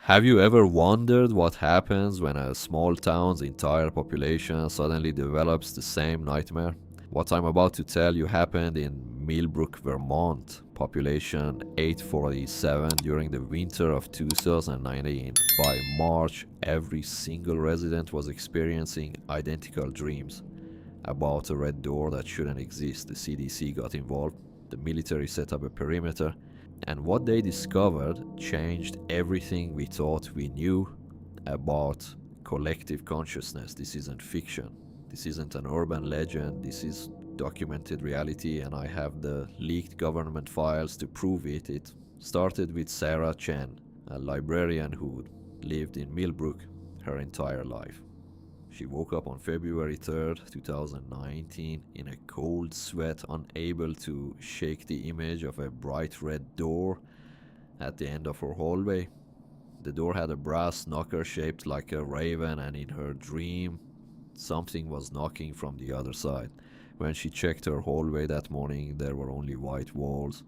Have you ever wondered what happens when a small town's entire population suddenly develops the same nightmare? What I'm about to tell you happened in Millbrook, Vermont, population 847 during the winter of 2019. By March, every single resident was experiencing identical dreams about a red door that shouldn't exist. The CDC got involved, the military set up a perimeter, and what they discovered changed everything we thought we knew about collective consciousness. This isn't fiction. This isn't an urban legend. This is documented reality, and I have the leaked government files to prove it. It started with Sarah Chen, a librarian who lived in Millbrook her entire life. She woke up on February 3rd, 2019, in a cold sweat, unable to shake the image of a bright red door at the end of her hallway. The door had a brass knocker shaped like a raven, and in her dream, something was knocking from the other side. When she checked her hallway that morning, there were only white walls.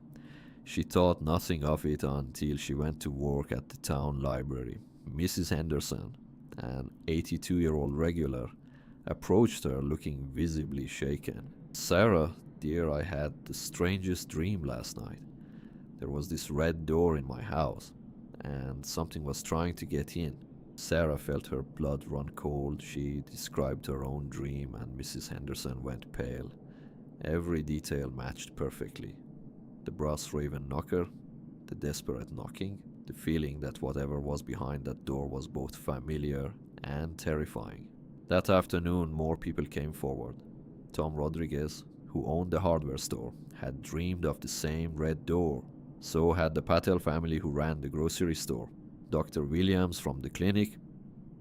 She thought nothing of it until she went to work at the town library. Mrs. Henderson, an 82-year-old regular, approached her looking visibly shaken. "Sarah, dear, I had the strangest dream last night. There was this red door in my house, and something was trying to get in." Sarah felt her blood run cold. She described her own dream, and Mrs. Henderson went pale. Every detail matched perfectly. The brass raven knocker, the desperate knocking, the feeling that whatever was behind that door was both familiar and terrifying. That afternoon, more people came forward. Tom Rodriguez, who owned the hardware store, had dreamed of the same red door. So had the Patel family who ran the grocery store, Dr. Williams from the clinic,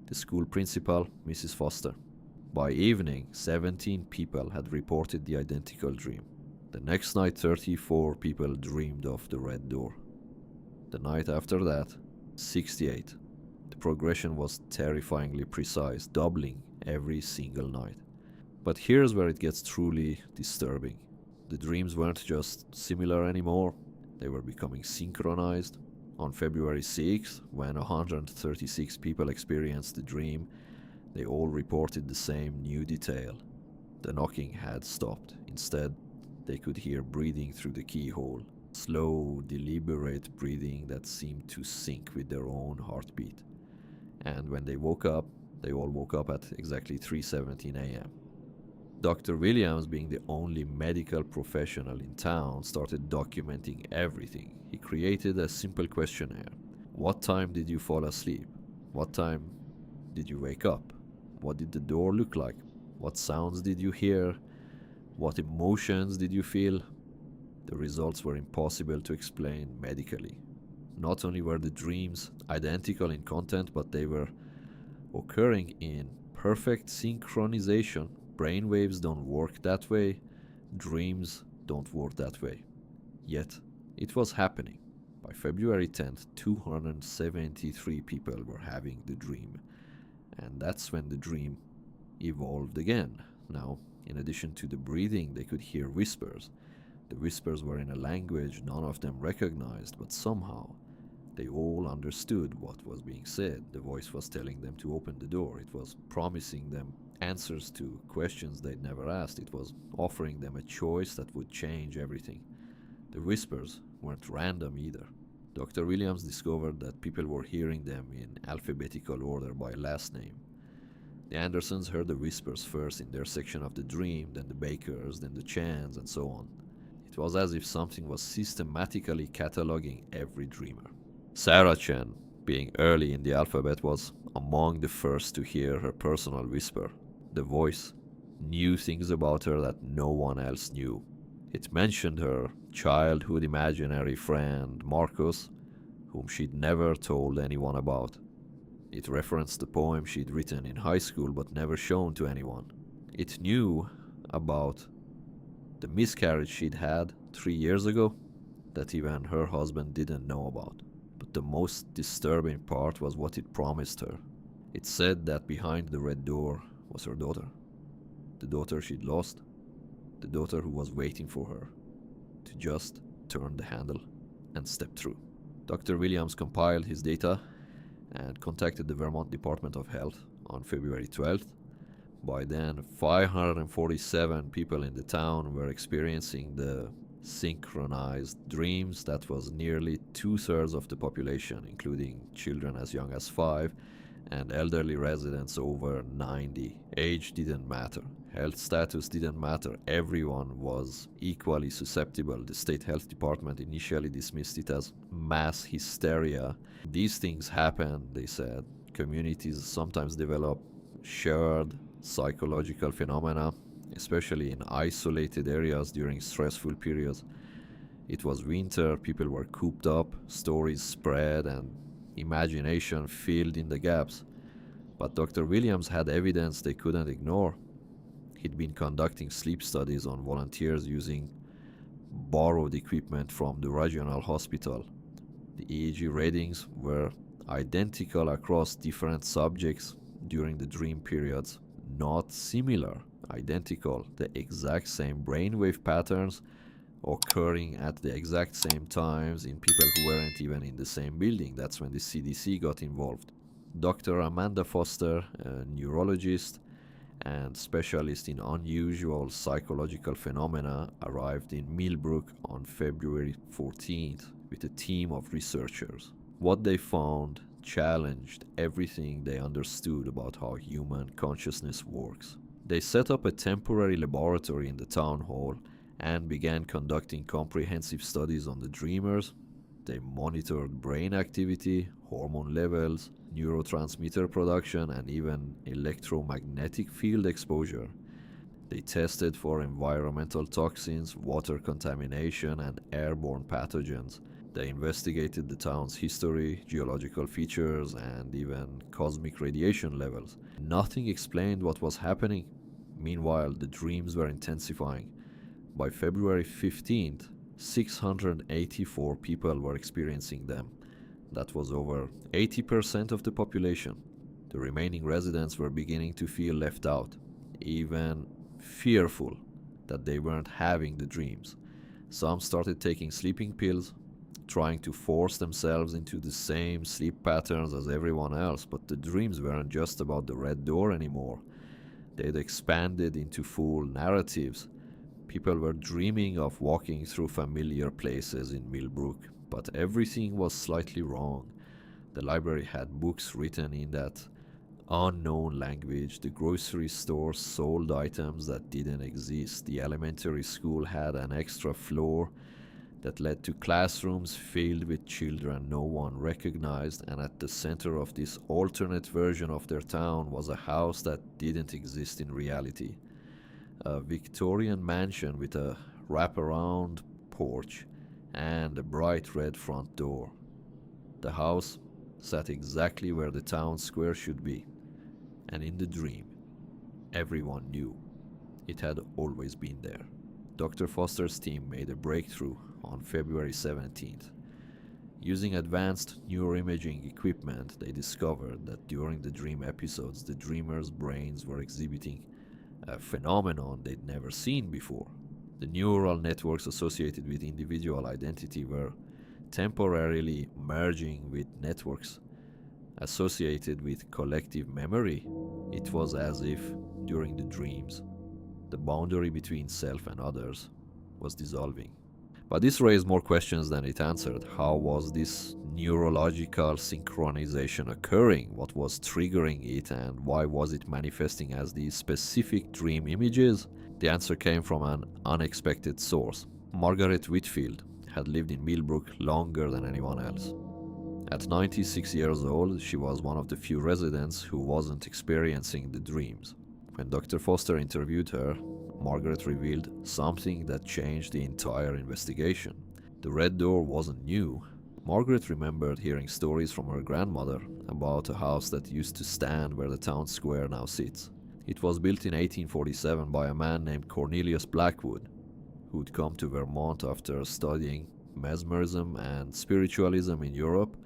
the school principal, Mrs. Foster. By evening, 17 people had reported the identical dream. The next night, 34 people dreamed of the red door. The night after that, 68. The progression was terrifyingly precise, doubling every single night. But here's where it gets truly disturbing. The dreams weren't just similar anymore, they were becoming synchronized. On February 6th, when 136 people experienced the dream, they all reported the same new detail. The knocking had stopped. Instead, they could hear breathing through the keyhole. Slow, deliberate breathing that seemed to sync with their own heartbeat. And when they woke up, they all woke up at exactly 3:17 a.m. Dr. Williams, being the only medical professional in town, started documenting everything. He created a simple questionnaire. What time did you fall asleep? What time did you wake up? What did the door look like? What sounds did you hear? What emotions did you feel? The results were impossible to explain medically. Not only were the dreams identical in content, but they were occurring in perfect synchronization. Brainwaves don't work that way. Dreams don't work that way. Yet, it was happening. By February 10th, 273 people were having the dream. And that's when the dream evolved again. Now, in addition to the breathing, they could hear whispers. The whispers were in a language none of them recognized, but somehow they all understood what was being said. The voice was telling them to open the door. It was promising them answers to questions they'd never asked. It was offering them a choice that would change everything. The whispers weren't random either. Dr. Williams discovered that people were hearing them in alphabetical order by last name. The Andersons heard the whispers first in their section of the dream, then the Bakers, then the Chens, and so on. It was as if something was systematically cataloging every dreamer. Sarah Chen, being early in the alphabet, was among the first to hear her personal whisper. The voice knew things about her that no one else knew. It mentioned her childhood imaginary friend, Marcus, whom she'd never told anyone about. It referenced the poem she'd written in high school but never shown to anyone. It knew about the miscarriage she'd had 3 years ago that even her husband didn't know about. But the most disturbing part was what it promised her. It said that behind the red door was her daughter. The daughter she'd lost. The daughter who was waiting for her to just turn the handle and step through. Dr. Williams compiled his data and contacted the Vermont Department of Health on February 12th. By then, 547 people in the town were experiencing the synchronized dreams. That was nearly 2/3 of the population, including children as young as 5 and elderly residents over 90. Age didn't matter. Health status didn't matter. Everyone was equally susceptible. The state health department initially dismissed it as mass hysteria. These things happen, they said. Communities sometimes develop shared psychological phenomena, especially in isolated areas during stressful periods. It was winter, people were cooped up, stories spread, and imagination filled in the gaps. But Dr. Williams had evidence they couldn't ignore. He'd been conducting sleep studies on volunteers using borrowed equipment from the regional hospital. The EEG readings were identical across different subjects during the dream periods. Not similar, identical, the exact same brainwave patterns occurring at the exact same times in people who weren't even in the same building. That's when the CDC got involved. Dr. Amanda Foster, a neurologist and specialist in unusual psychological phenomena, arrived in Millbrook on February 14th with a team of researchers. What they found challenged everything they understood about how human consciousness works. They set up a temporary laboratory in the town hall and began conducting comprehensive studies on the dreamers. They monitored brain activity, hormone levels, neurotransmitter production, and even electromagnetic field exposure. They tested for environmental toxins, water contamination, and airborne pathogens. They investigated the town's history, geological features, and even cosmic radiation levels. Nothing explained what was happening. Meanwhile, the dreams were intensifying. By February 15th, 684 people were experiencing them. That was over 80% of the population. The remaining residents were beginning to feel left out, even fearful that they weren't having the dreams. Some started taking sleeping pills, trying to force themselves into the same sleep patterns as everyone else, but the dreams weren't just about the red door anymore. They'd expanded into full narratives. People were dreaming of walking through familiar places in Millbrook, but everything was slightly wrong. The library had books written in that unknown language. The grocery store sold items that didn't exist. The elementary school had an extra floor that led to classrooms filled with children no one recognized, and at the center of this alternate version of their town was a house that didn't exist in reality. A Victorian mansion with a wraparound porch and a bright red front door. The house sat exactly where the town square should be, and in the dream, everyone knew it had always been there. Dr. Foster's team made a breakthrough on February 17th. Using advanced neuroimaging equipment, they discovered that during the dream episodes, the dreamers' brains were exhibiting a phenomenon they'd never seen before. The neural networks associated with individual identity were temporarily merging with networks associated with collective memory. It was as if, during the dreams, the boundary between self and others was dissolving. But this raised more questions than it answered. How was this neurological synchronization occurring? What was triggering it, and why was it manifesting as these specific dream images? The answer came from an unexpected source. Margaret Whitfield had lived in Millbrook longer than anyone else. At 96 years old, she was one of the few residents who wasn't experiencing the dreams. When Dr. Foster interviewed her, Margaret revealed something that changed the entire investigation. The red door wasn't new. Margaret remembered hearing stories from her grandmother about a house that used to stand where the town square now sits. It was built in 1847 by a man named Cornelius Blackwood, who'd come to Vermont after studying mesmerism and spiritualism in Europe.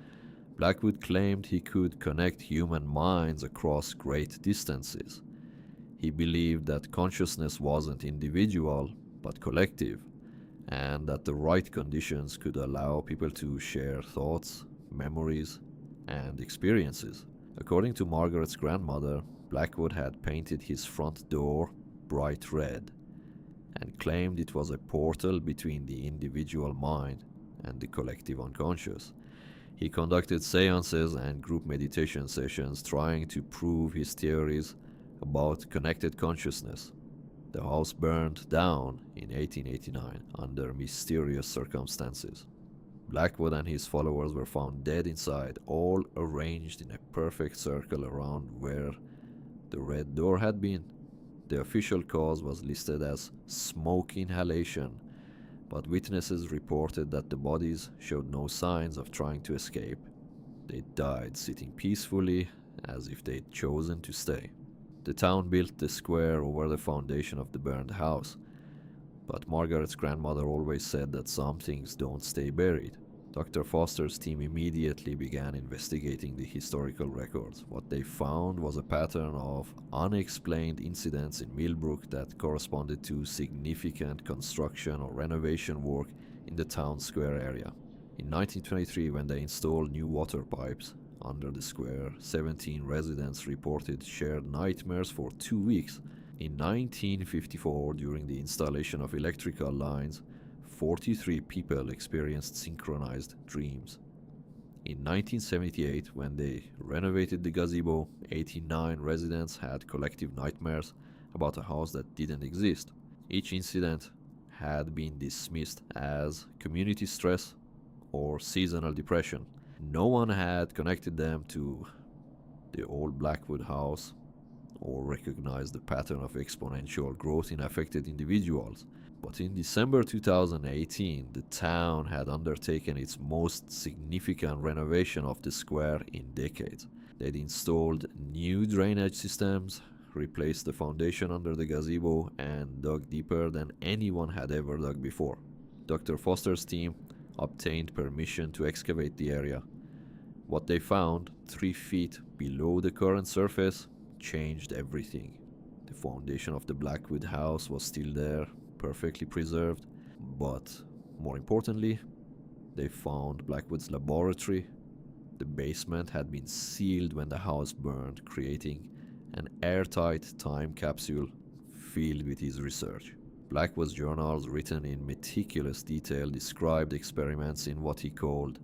Blackwood claimed he could connect human minds across great distances. He believed that consciousness wasn't individual, but collective, and that the right conditions could allow people to share thoughts, memories, and experiences. According to Margaret's grandmother, Blackwood had painted his front door bright red and claimed it was a portal between the individual mind and the collective unconscious. He conducted seances and group meditation sessions trying to prove his theories about connected consciousness. The house burned down in 1889 under mysterious circumstances. Blackwood and his followers were found dead inside, all arranged in a perfect circle around where the red door had been. The official cause was listed as smoke inhalation, but witnesses reported that the bodies showed no signs of trying to escape. They died sitting peacefully as if they'd chosen to stay. The town built the square over the foundation of the burned house, but Margaret's grandmother always said that some things don't stay buried. Dr. Foster's team immediately began investigating the historical records. What they found was a pattern of unexplained incidents in Millbrook that corresponded to significant construction or renovation work in the town square area. In 1923, when they installed new water pipes under the square, 17 residents reported shared nightmares for 2 weeks. In 1954, during the installation of electrical lines, 43 people experienced synchronized dreams. In 1978, when they renovated the gazebo, 89 residents had collective nightmares about a house that didn't exist. Each incident had been dismissed as community stress or seasonal depression. No one had connected them to the old Blackwood house or recognized the pattern of exponential growth in affected individuals. But in December 2018, the town had undertaken its most significant renovation of the square in decades. They'd installed new drainage systems, replaced the foundation under the gazebo, and dug deeper than anyone had ever dug before. Dr. Foster's team obtained permission to excavate the area. What they found, 3 feet below the current surface, changed everything. The foundation of the Blackwood house was still there, perfectly preserved, but more importantly, they found Blackwood's laboratory. The basement had been sealed when the house burned, creating an airtight time capsule filled with his research. Blackwood's journals, written in meticulous detail, described experiments in what he called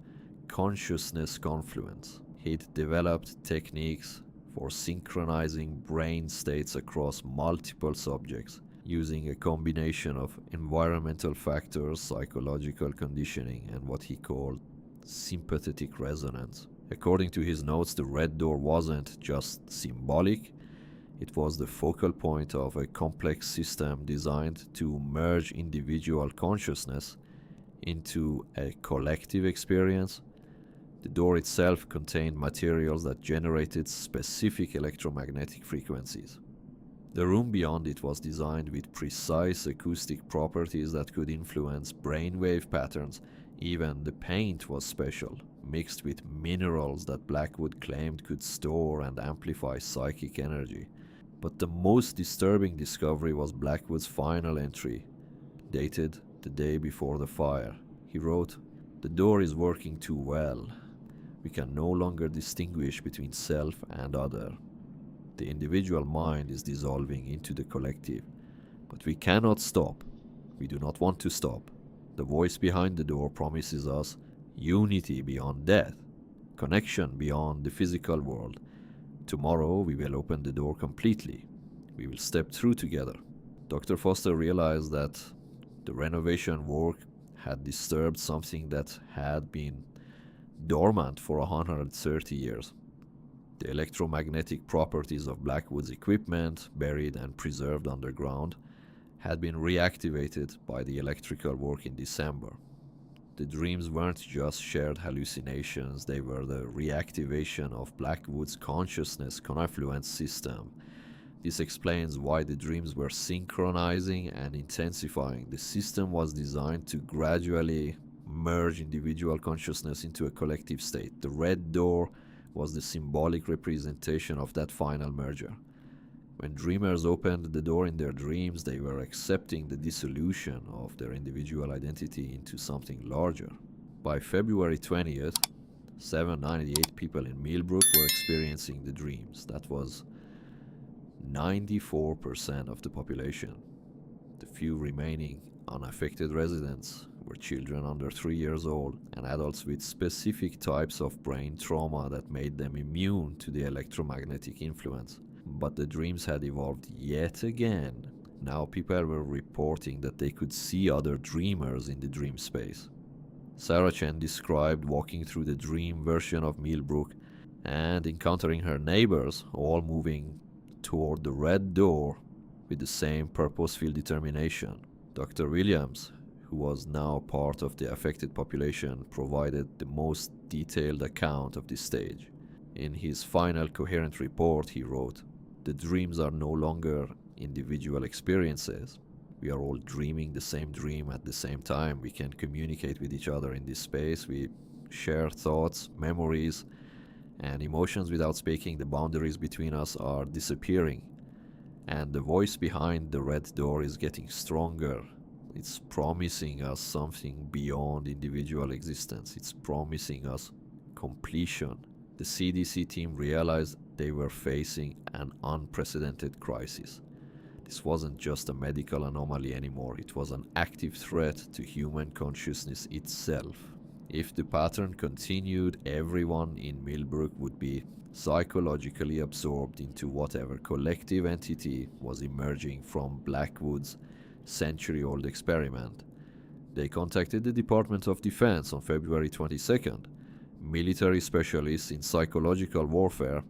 consciousness confluence. He'd developed techniques for synchronizing brain states across multiple subjects, using a combination of environmental factors, psychological conditioning, and what he called sympathetic resonance. According to his notes, the red door wasn't just symbolic, it was the focal point of a complex system designed to merge individual consciousness into a collective experience. The door itself contained materials that generated specific electromagnetic frequencies. The room beyond it was designed with precise acoustic properties that could influence brainwave patterns. Even the paint was special, mixed with minerals that Blackwood claimed could store and amplify psychic energy. But the most disturbing discovery was Blackwood's final entry, dated the day before the fire. He wrote, "The door is working too well. We can no longer distinguish between self and other. The individual mind is dissolving into the collective, but we cannot stop. We do not want to stop. The voice behind the door promises us unity beyond death, connection beyond the physical world. Tomorrow we will open the door completely. We will step through together." Dr. Foster realized that the renovation work had disturbed something that had been dormant for 130 years. The electromagnetic properties of Blackwood's equipment, buried and preserved underground, had been reactivated by the electrical work in December. The dreams weren't just shared hallucinations, they were the reactivation of Blackwood's consciousness confluence system. This explains why the dreams were synchronizing and intensifying. The system was designed to gradually merge individual consciousness into a collective state. The red door was the symbolic representation of that final merger. When dreamers opened the door in their dreams, they were accepting the dissolution of their individual identity into something larger. By February 20th, 798 people in Millbrook were experiencing the dreams. That was 94% of the population. The few remaining unaffected residents were children under 3 years old and adults with specific types of brain trauma that made them immune to the electromagnetic influence. But the dreams had evolved yet again. Now people were reporting that they could see other dreamers in the dream space. Sarah Chen described walking through the dream version of Millbrook and encountering her neighbors, all moving toward the red door with the same purposeful determination. Dr. Williams, who was now part of the affected population, provided the most detailed account of this stage. In his final coherent report, he wrote, "The dreams are no longer individual experiences. We are all dreaming the same dream at the same time. We can communicate with each other in this space. We share thoughts, memories, and emotions without speaking. The boundaries between us are disappearing. And the voice behind the red door is getting stronger. It's promising us something beyond individual existence. It's promising us completion." The CDC team realized they were facing an unprecedented crisis. This wasn't just a medical anomaly anymore, it was an active threat to human consciousness itself. If the pattern continued, everyone in Millbrook would be psychologically absorbed into whatever collective entity was emerging from Blackwood's century-old experiment. They contacted the Department of Defense on February 22nd. Military specialists in psychological warfare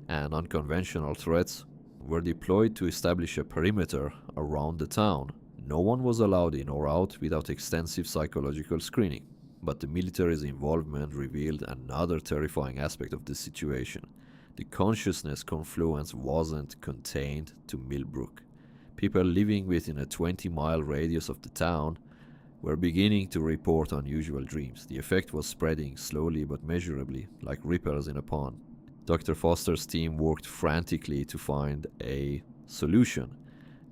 and unconventional threats were deployed to establish a perimeter around the town. No one was allowed in or out without extensive psychological screening. But the military's involvement revealed another terrifying aspect of the situation. The consciousness confluence wasn't contained to Millbrook. People living within a 20-mile radius of the town were beginning to report unusual dreams. The effect was spreading slowly but measurably, like ripples in a pond. Dr. Foster's team worked frantically to find a solution.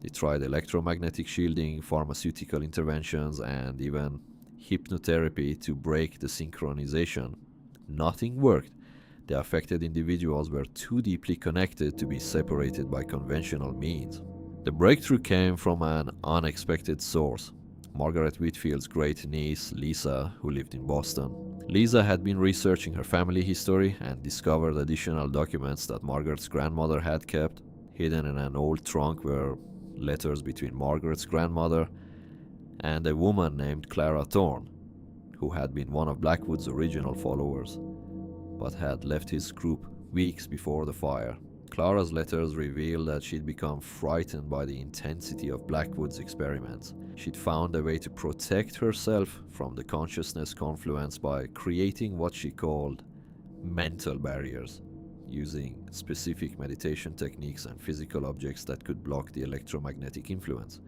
They tried electromagnetic shielding, pharmaceutical interventions, and even hypnotherapy to break the synchronization. Nothing worked. The affected individuals were too deeply connected to be separated by conventional means. The breakthrough came from an unexpected source. Margaret Whitfield's great niece, Lisa, who lived in Boston. Lisa had been researching her family history and discovered additional documents that Margaret's grandmother had kept. Hidden in an old trunk were letters between Margaret's grandmother and a woman named Clara Thorne, who had been one of Blackwood's original followers, but had left his group weeks before the fire. Clara's letters revealed that she'd become frightened by the intensity of Blackwood's experiments. She'd found a way to protect herself from the consciousness confluence by creating what she called mental barriers, using specific meditation techniques and physical objects that could block the electromagnetic influence.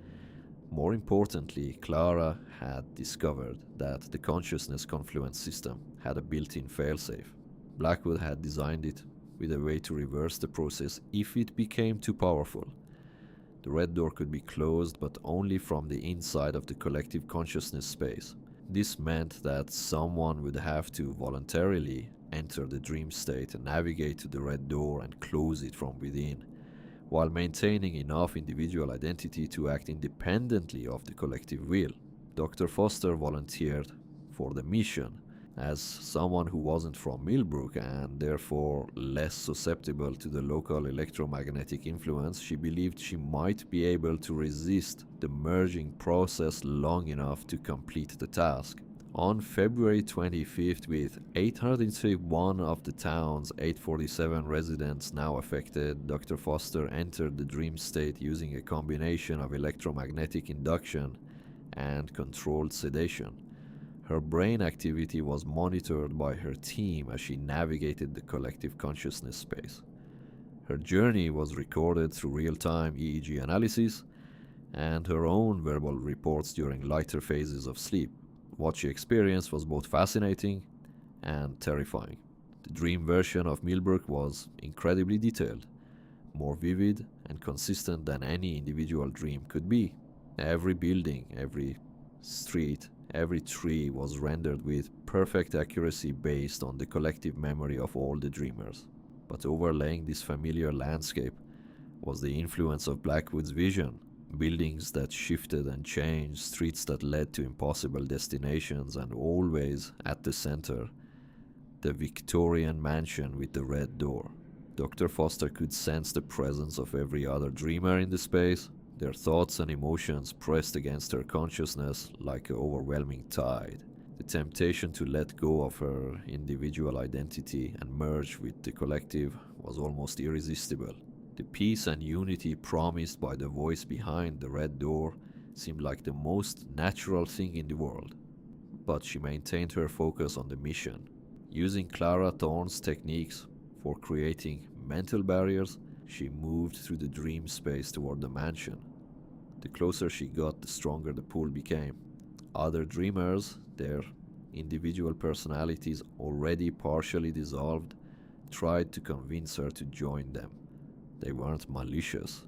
More importantly, Clara had discovered that the consciousness confluence system had a built-in failsafe. Blackwood had designed it with a way to reverse the process if it became too powerful. The red door could be closed, but only from the inside of the collective consciousness space. This meant that someone would have to voluntarily enter the dream state and navigate to the red door and close it from within, while maintaining enough individual identity to act independently of the collective will. Dr. Foster volunteered for the mission. As someone who wasn't from Millbrook and therefore less susceptible to the local electromagnetic influence, she believed she might be able to resist the merging process long enough to complete the task. On February 25th, with 831 of the town's 847 residents now affected, Dr. Foster entered the dream state using a combination of electromagnetic induction and controlled sedation. Her brain activity was monitored by her team as she navigated the collective consciousness space. Her journey was recorded through real-time EEG analysis and her own verbal reports during lighter phases of sleep. What she experienced was both fascinating and terrifying. The dream version of Millbrook was incredibly detailed, more vivid and consistent than any individual dream could be. Every building, every street, Every tree was rendered with perfect accuracy based on the collective memory of all the dreamers. But overlaying this familiar landscape was the influence of Blackwood's vision. Buildings that shifted and changed, streets that led to impossible destinations, and always at the center, the Victorian mansion with the red door. Dr. Foster could sense the presence of every other dreamer in the space, their thoughts and emotions pressed against her consciousness like an overwhelming tide. The temptation to let go of her individual identity and merge with the collective was almost irresistible. The peace and unity promised by the voice behind the red door seemed like the most natural thing in the world. But she maintained her focus on the mission. Using Clara Thorne's techniques for creating mental barriers, she moved through the dream space toward the mansion. The closer she got, the stronger the pull became. Other dreamers, their individual personalities already partially dissolved, tried to convince her to join them. They weren't malicious.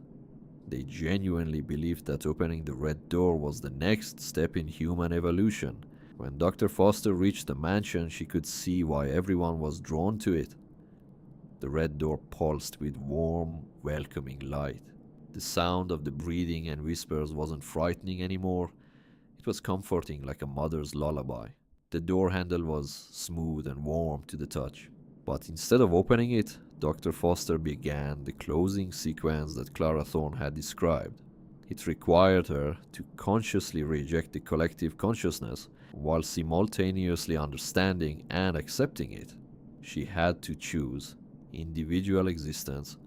They genuinely believed that opening the red door was the next step in human evolution. When Dr. Foster reached the mansion, she could see why everyone was drawn to it. The red door pulsed with warm, welcoming light. The sound of the breathing and whispers wasn't frightening anymore. It was comforting like a mother's lullaby. The door handle was smooth and warm to the touch. But instead of opening it, Dr. Foster began the closing sequence that Clara Thorne had described. It required her to consciously reject the collective consciousness while simultaneously understanding and accepting it. She had to choose individual existence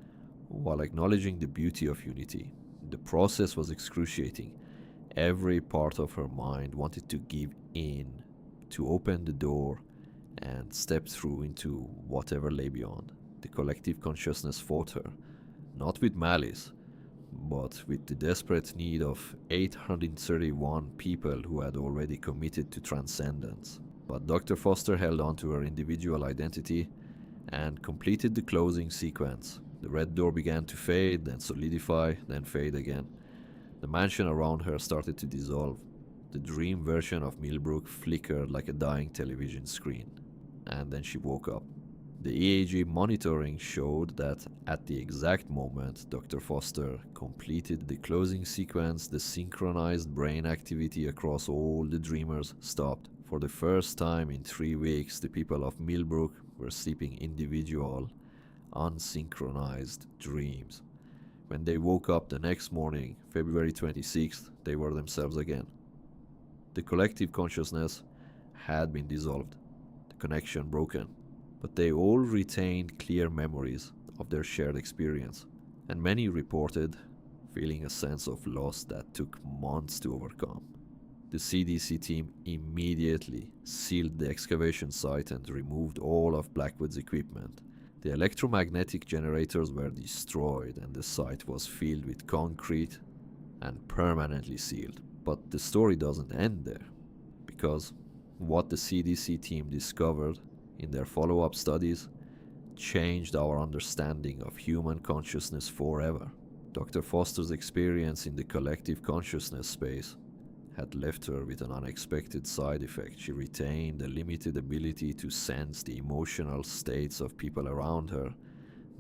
while acknowledging the beauty of unity. The process was excruciating. Every part of her mind wanted to give in, to open the door and step through into whatever lay beyond. The collective consciousness fought her, not with malice, but with the desperate need of 831 people who had already committed to transcendence. But Dr. Foster held on to her individual identity and completed the closing sequence. The red door began to fade, then solidify, then fade again. The mansion around her started to dissolve. The dream version of Millbrook flickered like a dying television screen. And then she woke up. The EEG monitoring showed that at the exact moment Dr. Foster completed the closing sequence, the synchronized brain activity across all the dreamers stopped. For the first time in 3 weeks, the people of Millbrook were sleeping individual, unsynchronized dreams. When they woke up the next morning, February 26th, they were themselves again. The collective consciousness had been dissolved, the connection broken, but they all retained clear memories of their shared experience, and many reported feeling a sense of loss that took months to overcome. The CDC team immediately sealed the excavation site and removed all of Blackwood's equipment. The electromagnetic generators were destroyed and the site was filled with concrete and permanently sealed. But the story doesn't end there, because what the CDC team discovered in their follow-up studies changed our understanding of human consciousness forever. Dr. Foster's experience in the collective consciousness space had left her with an unexpected side effect. She retained a limited ability to sense the emotional states of people around her,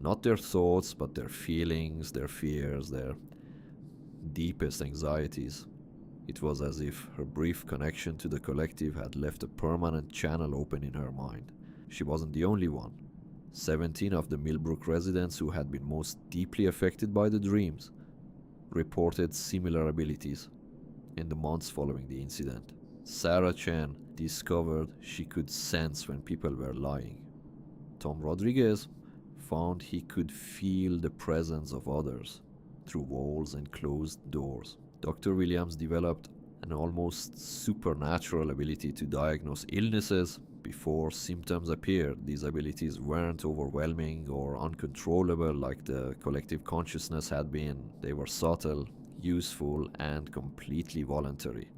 not their thoughts, but their feelings, their fears, their deepest anxieties. It was as if her brief connection to the collective had left a permanent channel open in her mind. She wasn't the only one. 17 of the Millbrook residents who had been most deeply affected by the dreams reported similar abilities in the months following the incident. Sarah Chen discovered she could sense when people were lying. Tom Rodriguez found he could feel the presence of others through walls and closed doors. Dr. Williams developed an almost supernatural ability to diagnose illnesses before symptoms appeared. These abilities weren't overwhelming or uncontrollable like the collective consciousness had been. They were subtle, useful, and completely voluntary.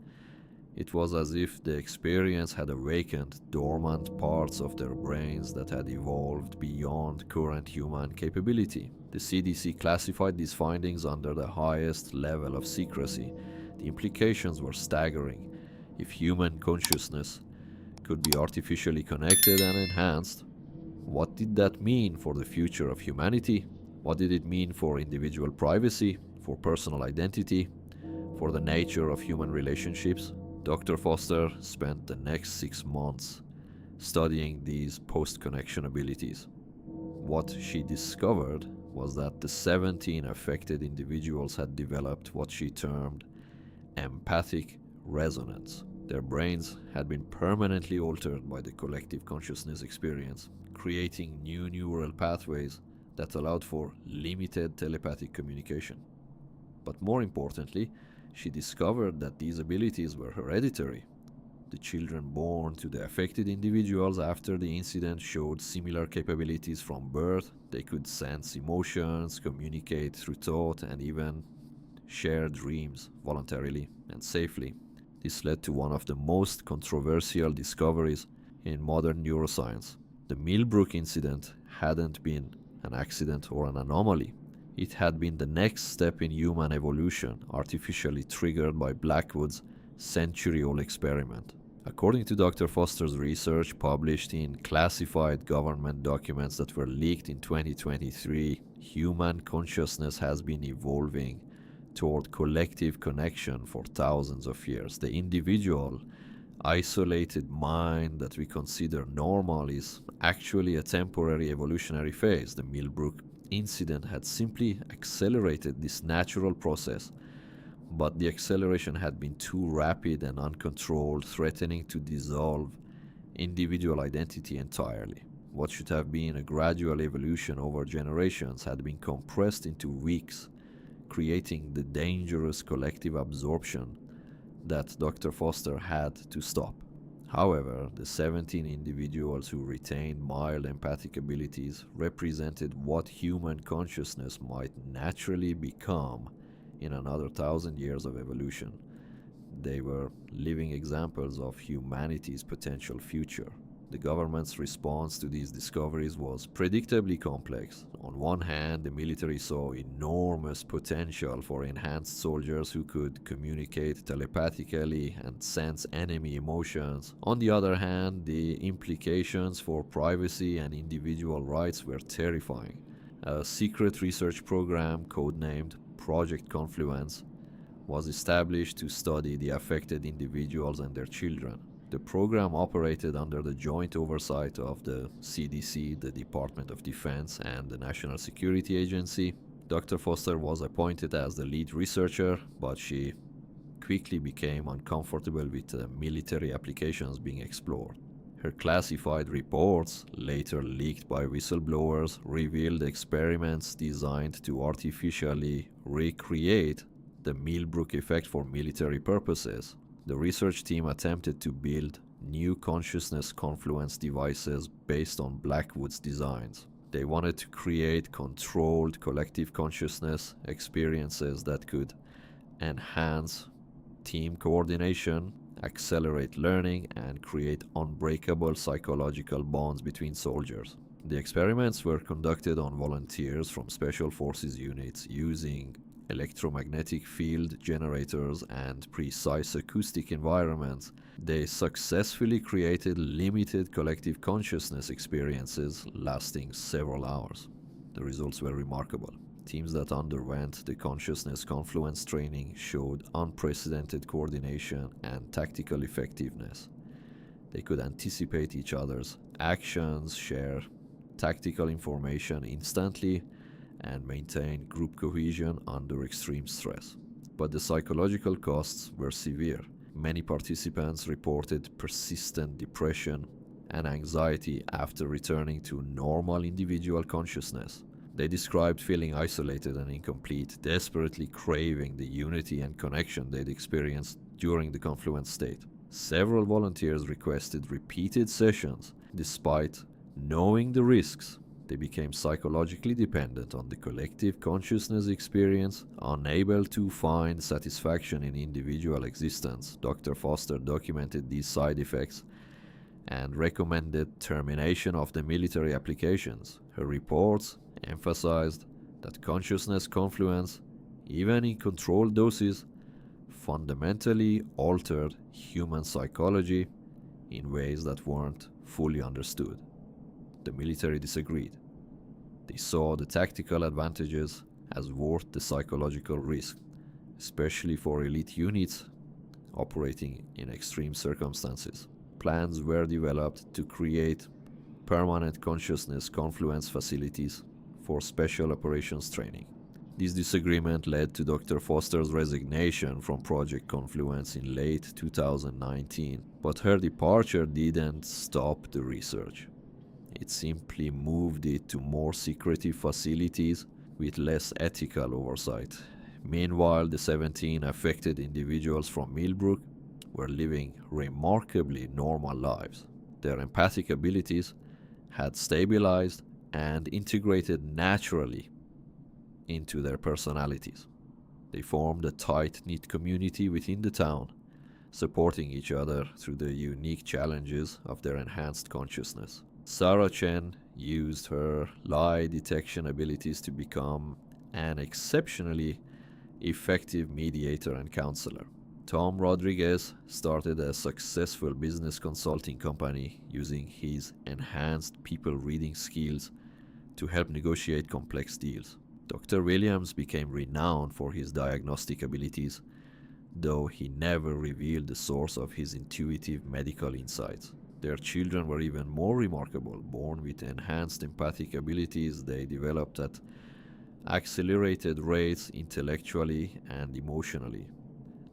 It was as if the experience had awakened dormant parts of their brains that had evolved beyond current human capability. The CDC classified these findings under the highest level of secrecy. The implications were staggering. If human consciousness could be artificially connected and enhanced, what did that mean for the future of humanity? What did it mean for individual privacy, for personal identity, for the nature of human relationships? Dr. Foster spent the next 6 months studying these post-connection abilities. What she discovered was that the 17 affected individuals had developed what she termed empathic resonance. Their brains had been permanently altered by the collective consciousness experience, creating new neural pathways that allowed for limited telepathic communication. But more importantly, she discovered that these abilities were hereditary. The children born to the affected individuals after the incident showed similar capabilities from birth. They could sense emotions, communicate through thought, and even share dreams voluntarily and safely. This led to one of the most controversial discoveries in modern neuroscience. The Millbrook incident hadn't been an accident or an anomaly. It had been the next step in human evolution, artificially triggered by Blackwood's century-old experiment. According to Dr. Foster's research published in classified government documents that were leaked in 2023, human consciousness has been evolving toward collective connection for thousands of years. The individual, isolated mind that we consider normal is actually a temporary evolutionary phase. The Millbrook incident had simply accelerated this natural process, but the acceleration had been too rapid and uncontrolled, threatening to dissolve individual identity entirely. What should have been a gradual evolution over generations had been compressed into weeks, creating the dangerous collective absorption that Dr. Foster had to stop. However, the 17 individuals who retained mild empathic abilities represented what human consciousness might naturally become in another 1,000 years of evolution. They were living examples of humanity's potential future. The government's response to these discoveries was predictably complex. On one hand, the military saw enormous potential for enhanced soldiers who could communicate telepathically and sense enemy emotions. On the other hand, the implications for privacy and individual rights were terrifying. A secret research program codenamed Project Confluence was established to study the affected individuals and their children. The program operated under the joint oversight of the CDC, the Department of Defense, and the National Security Agency. Dr. Foster was appointed as the lead researcher, but she quickly became uncomfortable with the military applications being explored. Her classified reports, later leaked by whistleblowers, revealed experiments designed to artificially recreate the Millbrook effect for military purposes. The research team attempted to build new consciousness confluence devices based on Blackwood's designs. They wanted to create controlled collective consciousness experiences that could enhance team coordination, accelerate learning, and create unbreakable psychological bonds between soldiers. The experiments were conducted on volunteers from special forces units using electromagnetic field generators and precise acoustic environments. They successfully created limited collective consciousness experiences lasting several hours. The results were remarkable. Teams that underwent the consciousness confluence training showed unprecedented coordination and tactical effectiveness. They could anticipate each other's actions, share tactical information instantly, and maintain group cohesion under extreme stress. But the psychological costs were severe. Many participants reported persistent depression and anxiety after returning to normal individual consciousness. They described feeling isolated and incomplete, desperately craving the unity and connection they'd experienced during the confluence state. Several volunteers requested repeated sessions despite knowing the risks. They became psychologically dependent on the collective consciousness experience, unable to find satisfaction in individual existence. Dr. Foster documented these side effects and recommended termination of the military applications. Her reports emphasized that consciousness confluence, even in controlled doses, fundamentally altered human psychology in ways that weren't fully understood. The military disagreed. They saw the tactical advantages as worth the psychological risk, especially for elite units operating in extreme circumstances. Plans were developed to create permanent consciousness confluence facilities for special operations training. This disagreement led to Dr. Foster's resignation from Project Confluence in late 2019, but her departure didn't stop the research. It simply moved it to more secretive facilities with less ethical oversight. Meanwhile, the 17 affected individuals from Millbrook were living remarkably normal lives. Their empathic abilities had stabilized and integrated naturally into their personalities. They formed a tight-knit community within the town, supporting each other through the unique challenges of their enhanced consciousness. Sarah Chen used her lie detection abilities to become an exceptionally effective mediator and counselor. Tom Rodriguez started a successful business consulting company using his enhanced people reading skills to help negotiate complex deals. Dr. Williams became renowned for his diagnostic abilities, though he never revealed the source of his intuitive medical insights. Their children were even more remarkable. Born with enhanced empathic abilities, they developed at accelerated rates intellectually and emotionally.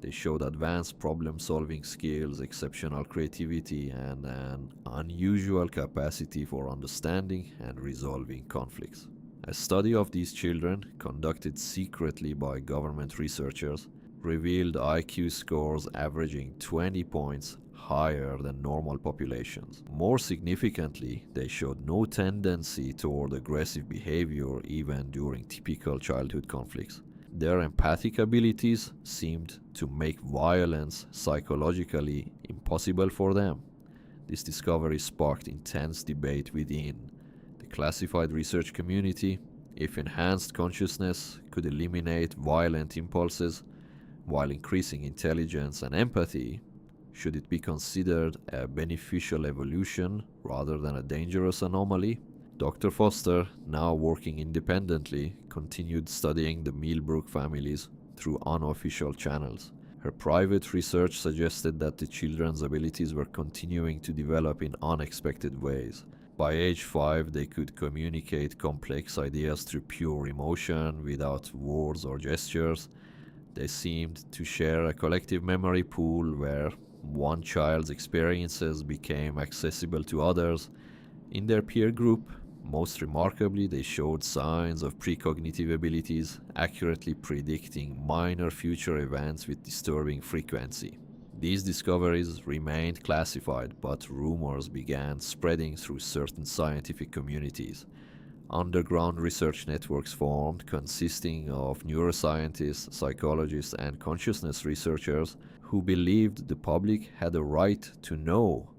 They showed advanced problem-solving skills, exceptional creativity, and an unusual capacity for understanding and resolving conflicts. A study of these children, conducted secretly by government researchers, revealed IQ scores averaging 20 points higher than normal populations. More significantly, they showed no tendency toward aggressive behavior even during typical childhood conflicts. Their empathic abilities seemed to make violence psychologically impossible for them. This discovery sparked intense debate within the classified research community. If enhanced consciousness could eliminate violent impulses while increasing intelligence and empathy, should it be considered a beneficial evolution rather than a dangerous anomaly? Dr. Foster, now working independently, continued studying the Millbrook families through unofficial channels. Her private research suggested that the children's abilities were continuing to develop in unexpected ways. By age 5, they could communicate complex ideas through pure emotion without words or gestures. They seemed to share a collective memory pool where one child's experiences became accessible to others in their peer group. Most remarkably, they showed signs of precognitive abilities, accurately predicting minor future events with disturbing frequency. These discoveries remained classified, but rumors began spreading through certain scientific communities. Underground research networks formed consisting of neuroscientists, psychologists, and consciousness researchers who believed the public had a right to know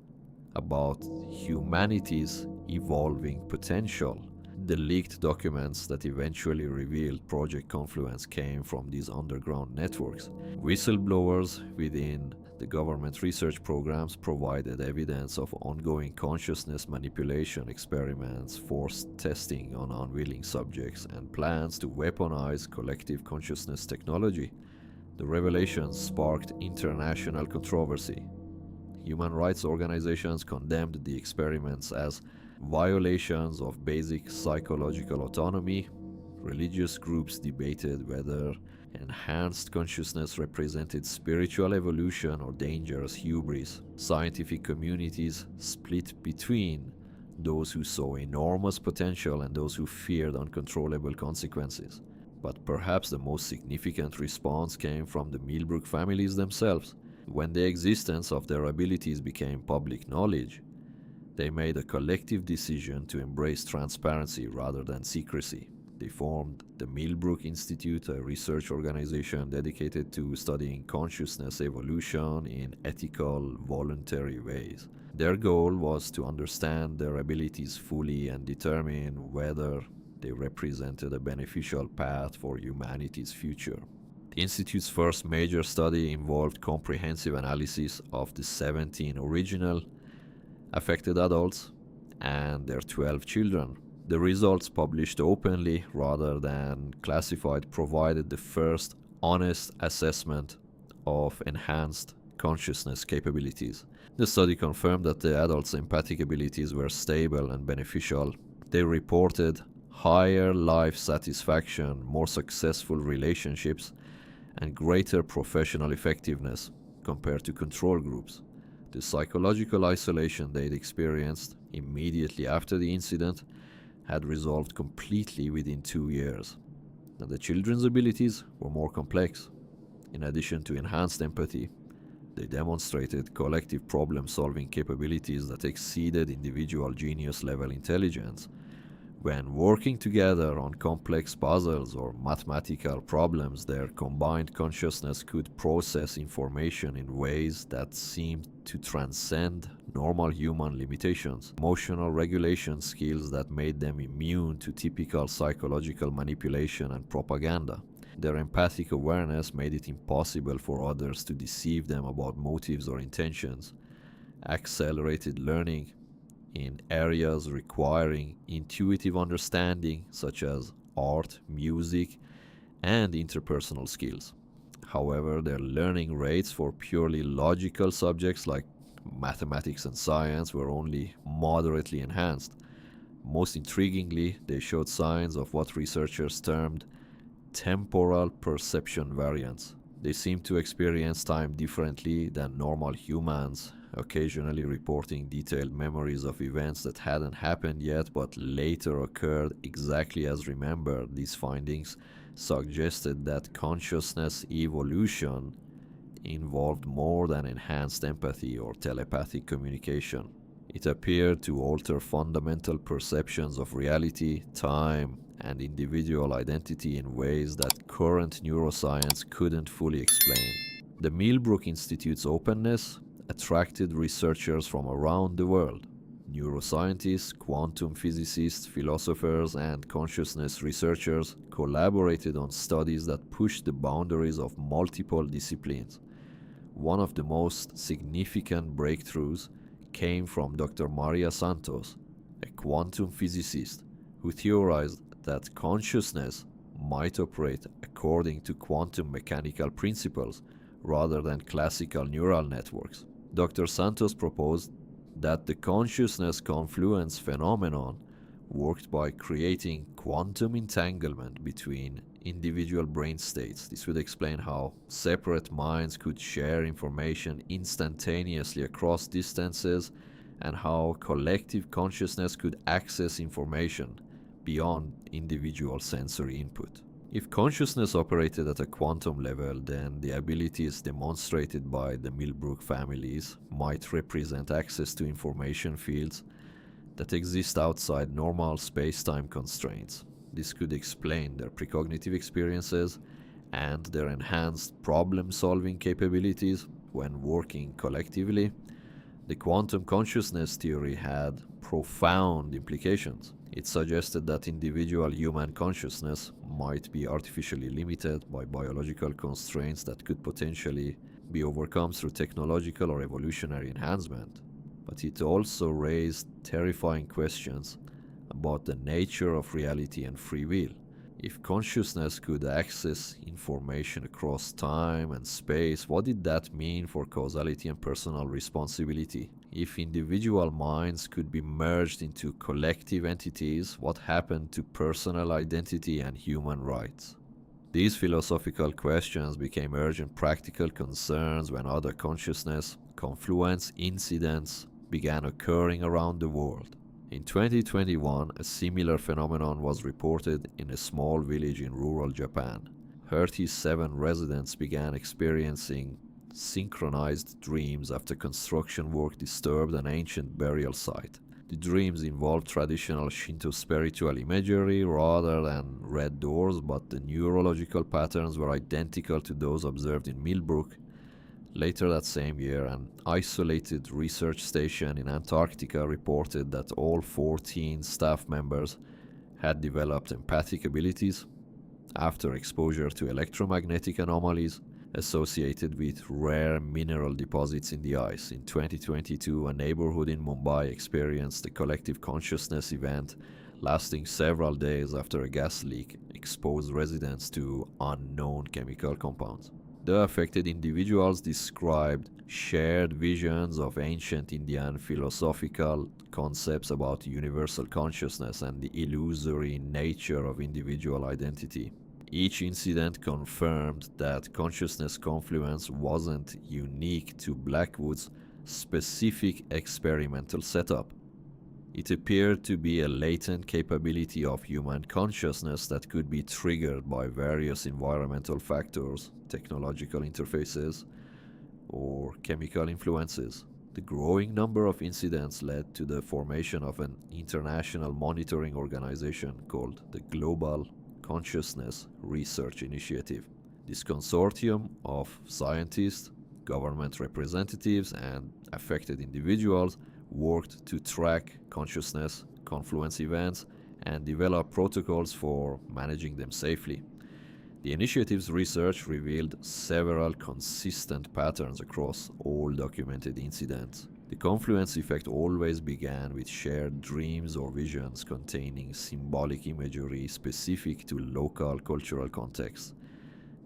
about humanity's evolving potential. The leaked documents that eventually revealed Project Confluence came from these underground networks. Whistleblowers within the government research programs provided evidence of ongoing consciousness manipulation experiments, forced testing on unwilling subjects, and plans to weaponize collective consciousness technology. The revelations sparked international controversy. Human rights organizations condemned the experiments as violations of basic psychological autonomy. Religious groups debated whether enhanced consciousness represented spiritual evolution or dangerous hubris. Scientific communities split between those who saw enormous potential and those who feared uncontrollable consequences. But perhaps the most significant response came from the Millbrook families themselves. When the existence of their abilities became public knowledge, they made a collective decision to embrace transparency rather than secrecy. They formed the Millbrook Institute, a research organization dedicated to studying consciousness evolution in ethical, voluntary ways. Their goal was to understand their abilities fully and determine whether they represented a beneficial path for humanity's future. The Institute's first major study involved comprehensive analysis of the 17 original affected adults and their 12 children. The results, published openly rather than classified, provided the first honest assessment of enhanced consciousness capabilities. The study confirmed that the adults' empathic abilities were stable and beneficial. They reported higher life satisfaction, more successful relationships, and greater professional effectiveness compared to control groups. The psychological isolation they'd experienced immediately after the incident had resolved completely within 2 years, and the children's abilities were more complex. In addition to enhanced empathy, they demonstrated collective problem-solving capabilities that exceeded individual genius-level intelligence. When working together on complex puzzles or mathematical problems, their combined consciousness could process information in ways that seemed to transcend normal human limitations. Emotional regulation skills that made them immune to typical psychological manipulation and propaganda. Their empathic awareness made it impossible for others to deceive them about motives or intentions. Accelerated learning in areas requiring intuitive understanding, such as art, music, and interpersonal skills. However, their learning rates for purely logical subjects like mathematics and science were only moderately enhanced. Most intriguingly, they showed signs of what researchers termed temporal perception variance. They seemed to experience time differently than normal humans, occasionally reporting detailed memories of events that hadn't happened yet but later occurred exactly as remembered. These findings suggested that consciousness evolution involved more than enhanced empathy or telepathic communication. It appeared to alter fundamental perceptions of reality, time, and individual identity in ways that current neuroscience couldn't fully explain. The Millbrook Institute's openness attracted researchers from around the world. Neuroscientists, quantum physicists, philosophers, and consciousness researchers collaborated on studies that pushed the boundaries of multiple disciplines. One of the most significant breakthroughs came from Dr. Maria Santos, a quantum physicist who theorized that consciousness might operate according to quantum mechanical principles rather than classical neural networks. Dr. Santos proposed that the consciousness confluence phenomenon worked by creating quantum entanglement between individual brain states. This would explain how separate minds could share information instantaneously across distances and how collective consciousness could access information beyond individual sensory input. If consciousness operated at a quantum level, then the abilities demonstrated by the Millbrook families might represent access to information fields that exist outside normal space-time constraints. This could explain their precognitive experiences and their enhanced problem-solving capabilities when working collectively. The quantum consciousness theory had profound implications. It suggested that individual human consciousness might be artificially limited by biological constraints that could potentially be overcome through technological or evolutionary enhancement. But it also raised terrifying questions about the nature of reality and free will. If consciousness could access information across time and space, what did that mean for causality and personal responsibility? If individual minds could be merged into collective entities, what happened to personal identity and human rights? These philosophical questions became urgent practical concerns when other consciousness confluence incidents began occurring around the world. In 2021, a similar phenomenon was reported in a small village in rural Japan. 37 residents began experiencing synchronized dreams after construction work disturbed an ancient burial site. The dreams involved traditional Shinto spiritual imagery rather than red doors, but the neurological patterns were identical to those observed in Millbrook. Later that same year, an isolated research station in Antarctica reported that all 14 staff members had developed empathic abilities after exposure to electromagnetic anomalies associated with rare mineral deposits in the ice. In 2022, a neighborhood in Mumbai experienced a collective consciousness event lasting several days after a gas leak exposed residents to unknown chemical compounds. The affected individuals described shared visions of ancient Indian philosophical concepts about universal consciousness and the illusory nature of individual identity. Each incident confirmed that consciousness confluence wasn't unique to Blackwood's specific experimental setup. It appeared to be a latent capability of human consciousness that could be triggered by various environmental factors, technological interfaces, or chemical influences. The growing number of incidents led to the formation of an international monitoring organization called the Global Consciousness Research Initiative. This consortium of scientists, government representatives, and affected individuals worked to track consciousness confluence events and develop protocols for managing them safely. The initiative's research revealed several consistent patterns across all documented incidents. The confluence effect always began with shared dreams or visions containing symbolic imagery specific to local cultural contexts.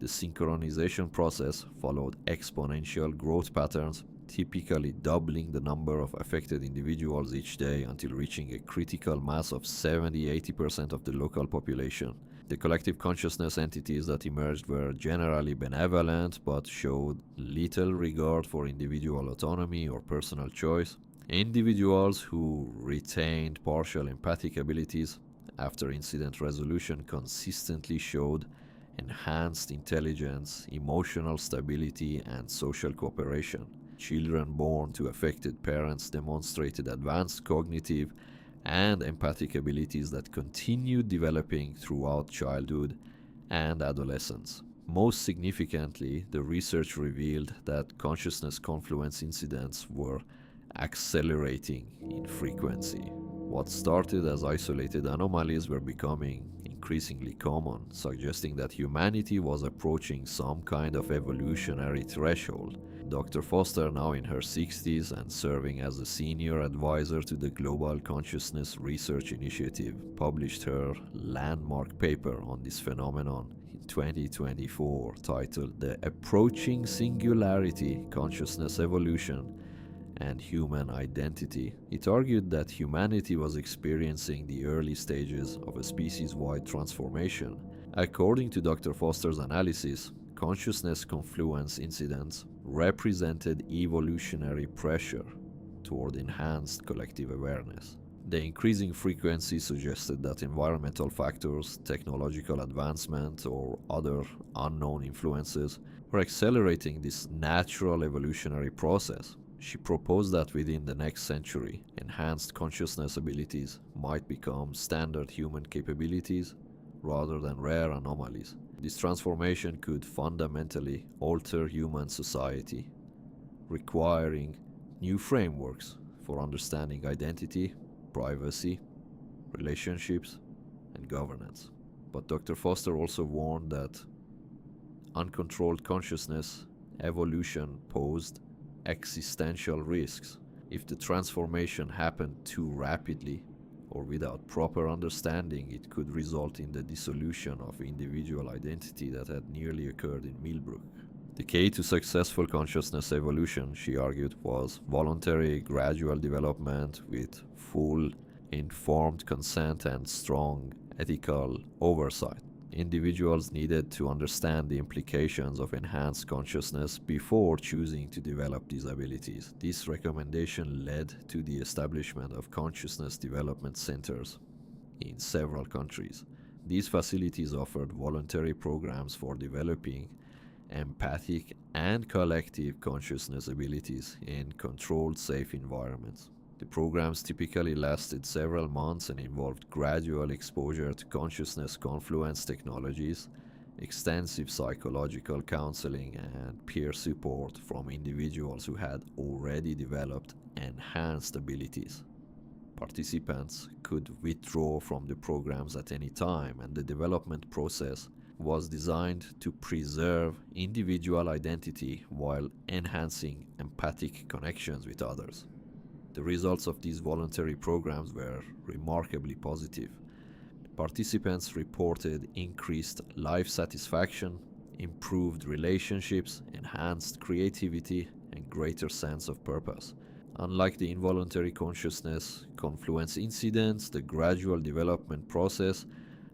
The synchronization process followed exponential growth patterns, typically doubling the number of affected individuals each day until reaching a critical mass of 70-80% of the local population. The collective consciousness entities that emerged were generally benevolent but showed little regard for individual autonomy or personal choice. Individuals who retained partial empathic abilities after incident resolution consistently showed enhanced intelligence, emotional stability, and social cooperation. Children born to affected parents demonstrated advanced cognitive and empathic abilities that continued developing throughout childhood and adolescence. Most significantly, the research revealed that consciousness confluence incidents were accelerating in frequency. What started as isolated anomalies were becoming increasingly common, suggesting that humanity was approaching some kind of evolutionary threshold. Dr. Foster, now in her 60s and serving as a senior advisor to the Global Consciousness Research Initiative, published her landmark paper on this phenomenon in 2024 titled The Approaching Singularity, Consciousness Evolution, and Human Identity. It argued that humanity was experiencing the early stages of a species-wide transformation. According to Dr. Foster's analysis, consciousness confluence incidents represented evolutionary pressure toward enhanced collective awareness. The increasing frequency suggested that environmental factors, technological advancement, or other unknown influences were accelerating this natural evolutionary process. She proposed that within the next century, enhanced consciousness abilities might become standard human capabilities rather than rare anomalies. This transformation could fundamentally alter human society, requiring new frameworks for understanding identity, privacy, relationships, and governance. But Dr. Foster also warned that uncontrolled consciousness evolution posed existential risks. If the transformation happened too rapidly or without proper understanding, it could result in the dissolution of individual identity that had nearly occurred in Millbrook. The key to successful consciousness evolution, she argued, was voluntary, gradual development with full, informed consent and strong ethical oversight. Individuals needed to understand the implications of enhanced consciousness before choosing to develop these abilities. This recommendation led to the establishment of consciousness development centers in several countries. These facilities offered voluntary programs for developing empathic and collective consciousness abilities in controlled, safe environments. The programs typically lasted several months and involved gradual exposure to consciousness confluence technologies, extensive psychological counseling, and peer support from individuals who had already developed enhanced abilities. Participants could withdraw from the programs at any time, and the development process was designed to preserve individual identity while enhancing empathic connections with others. The results of these voluntary programs were remarkably positive. Participants reported increased life satisfaction, improved relationships, enhanced creativity, and greater sense of purpose. Unlike the involuntary consciousness confluence incidents, the gradual development process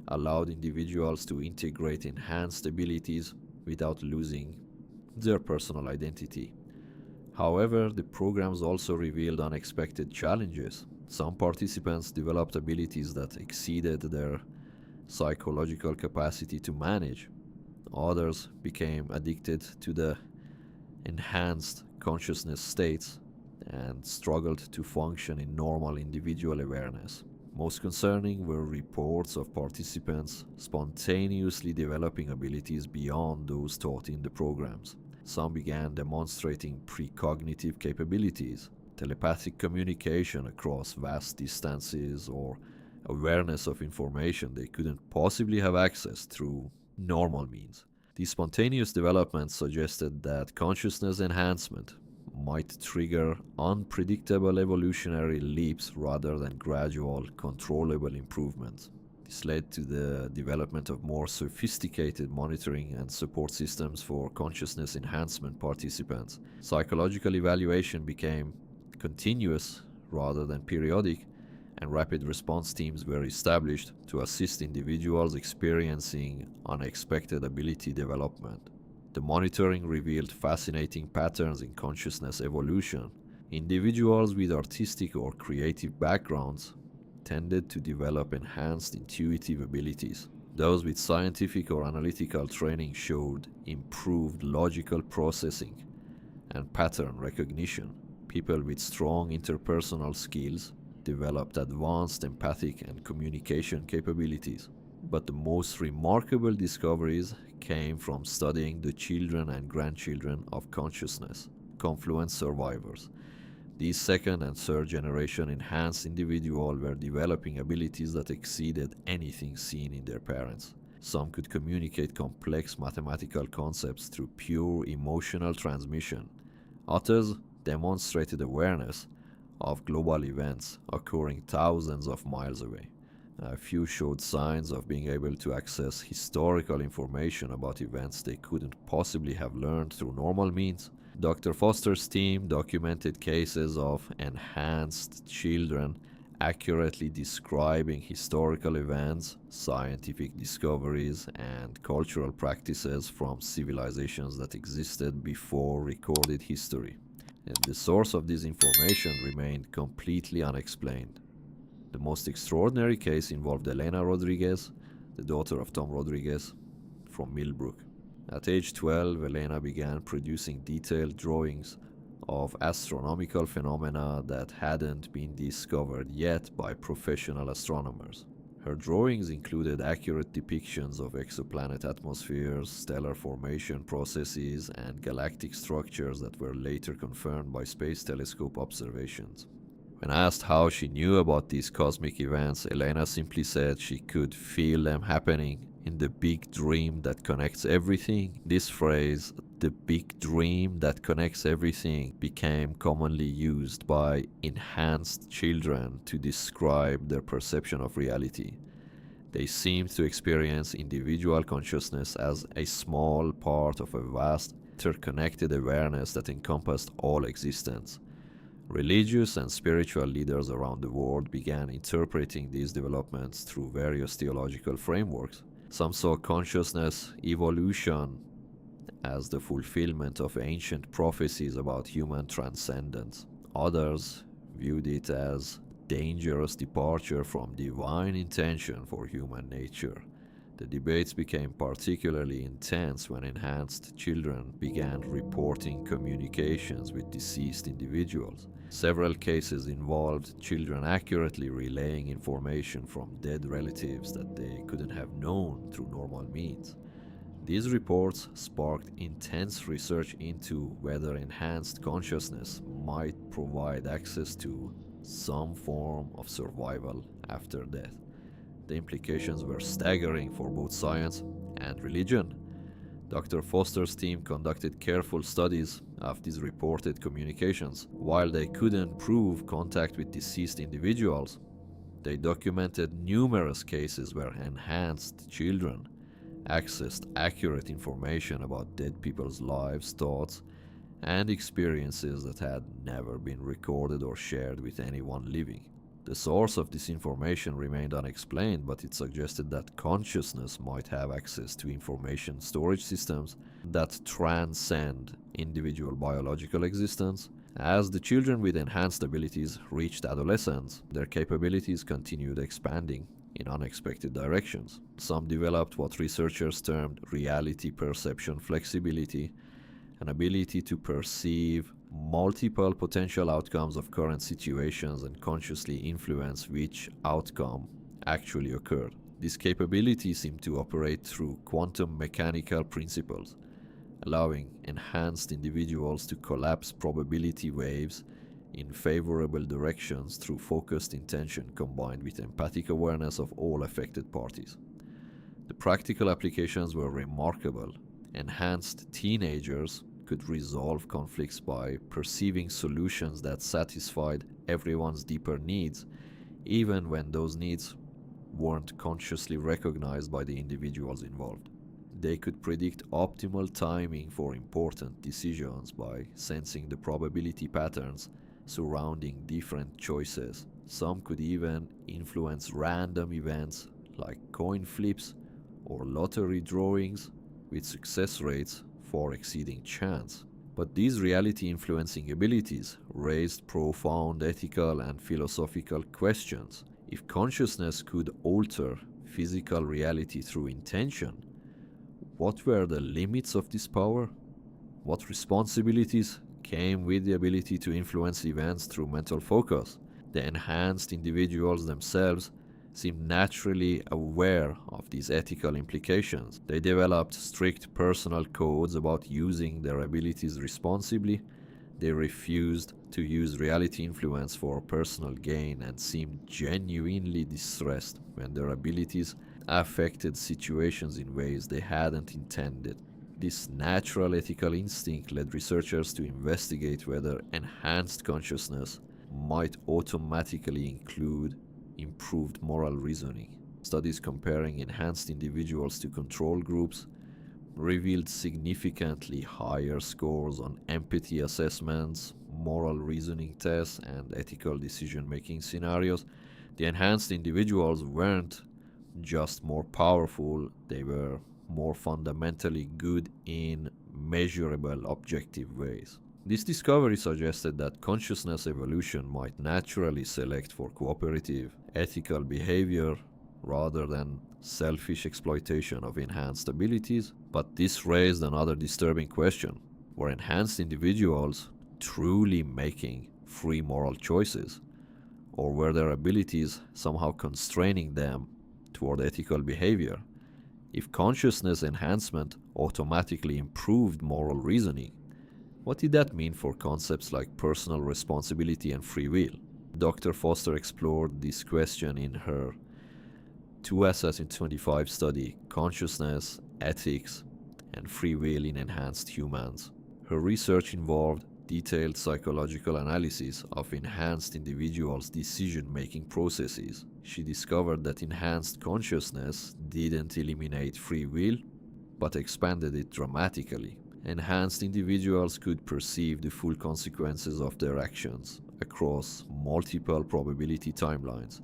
allowed individuals to integrate enhanced abilities without losing their personal identity. However, the programs also revealed unexpected challenges. Some participants developed abilities that exceeded their psychological capacity to manage. Others became addicted to the enhanced consciousness states and struggled to function in normal individual awareness. Most concerning were reports of participants spontaneously developing abilities beyond those taught in the programs. Some began demonstrating precognitive capabilities, telepathic communication across vast distances, or awareness of information they couldn't possibly have access through normal means. These spontaneous developments suggested that consciousness enhancement might trigger unpredictable evolutionary leaps rather than gradual, controllable improvements. This led to the development of more sophisticated monitoring and support systems for consciousness enhancement participants. Psychological evaluation became continuous rather than periodic, and rapid response teams were established to assist individuals experiencing unexpected ability development. The monitoring revealed fascinating patterns in consciousness evolution. Individuals with artistic or creative backgrounds tended to develop enhanced intuitive abilities. Those with scientific or analytical training showed improved logical processing and pattern recognition. People with strong interpersonal skills developed advanced empathic and communication capabilities. But the most remarkable discoveries came from studying the children and grandchildren of consciousness, confluence survivors. These second and third generation enhanced individuals were developing abilities that exceeded anything seen in their parents. Some could communicate complex mathematical concepts through pure emotional transmission. Others demonstrated awareness of global events occurring thousands of miles away. A few showed signs of being able to access historical information about events they couldn't possibly have learned through normal means. Dr. Foster's team documented cases of enhanced children accurately describing historical events, scientific discoveries, and cultural practices from civilizations that existed before recorded history. And the source of this information remained completely unexplained. The most extraordinary case involved Elena Rodriguez, the daughter of Tom Rodriguez, from Millbrook. At age 12, Elena began producing detailed drawings of astronomical phenomena that hadn't been discovered yet by professional astronomers. Her drawings included accurate depictions of exoplanet atmospheres, stellar formation processes, and galactic structures that were later confirmed by space telescope observations. When asked how she knew about these cosmic events, Elena simply said she could feel them happening in the big dream that connects everything. This phrase, the big dream that connects everything, became commonly used by enhanced children to describe their perception of reality. They seemed to experience individual consciousness as a small part of a vast, interconnected awareness that encompassed all existence. Religious and spiritual leaders around the world began interpreting these developments through various theological frameworks. Some saw consciousness evolution as the fulfillment of ancient prophecies about human transcendence. Others viewed it as dangerous departure from divine intention for human nature. The debates became particularly intense when enhanced children began reporting communications with deceased individuals. Several cases involved children accurately relaying information from dead relatives that they couldn't have known through normal means. These reports sparked intense research into whether enhanced consciousness might provide access to some form of survival after death. The implications were staggering for both science and religion. Dr. Foster's team conducted careful studies of these reported communications. While they couldn't prove contact with deceased individuals, they documented numerous cases where enhanced children accessed accurate information about dead people's lives, thoughts, and experiences that had never been recorded or shared with anyone living. The source of this information remained unexplained, but it suggested that consciousness might have access to information storage systems that transcend individual biological existence. As the children with enhanced abilities reached adolescence, their capabilities continued expanding in unexpected directions. Some developed what researchers termed reality perception flexibility, an ability to perceive multiple potential outcomes of current situations and consciously influence which outcome actually occurred. This capability seemed to operate through quantum mechanical principles, allowing enhanced individuals to collapse probability waves in favorable directions through focused intention combined with empathic awareness of all affected parties. The practical applications were remarkable. Enhanced teenagers could resolve conflicts by perceiving solutions that satisfied everyone's deeper needs, even when those needs weren't consciously recognized by the individuals involved. They could predict optimal timing for important decisions by sensing the probability patterns surrounding different choices. Some could even influence random events like coin flips or lottery drawings with success rates far exceeding chance. But these reality influencing abilities raised profound ethical and philosophical questions. If consciousness could alter physical reality through intention, what were the limits of this power? What responsibilities came with the ability to influence events through mental focus? The enhanced individuals themselves seemed naturally aware of these ethical implications. They developed strict personal codes about using their abilities responsibly. They refused to use reality influence for personal gain and seemed genuinely distressed when their abilities affected situations in ways they hadn't intended. This natural ethical instinct led researchers to investigate whether enhanced consciousness might automatically include improved moral reasoning. Studies comparing enhanced individuals to control groups revealed significantly higher scores on empathy assessments, moral reasoning tests, and ethical decision-making scenarios. The enhanced individuals weren't just more powerful, they were more fundamentally good in measurable, objective ways. This discovery suggested that consciousness evolution might naturally select for cooperative, ethical behavior rather than selfish exploitation of enhanced abilities. But this raised another disturbing question. Were enhanced individuals truly making free moral choices? Or were their abilities somehow constraining them toward ethical behavior? If consciousness enhancement automatically improved moral reasoning, what did that mean for concepts like personal responsibility and free will? Dr. Foster explored this question in her 2025 study, Consciousness, Ethics, and Free Will in Enhanced Humans. Her research involved detailed psychological analysis of enhanced individuals' decision-making processes. She discovered that enhanced consciousness didn't eliminate free will, but expanded it dramatically. Enhanced individuals could perceive the full consequences of their actions across multiple probability timelines,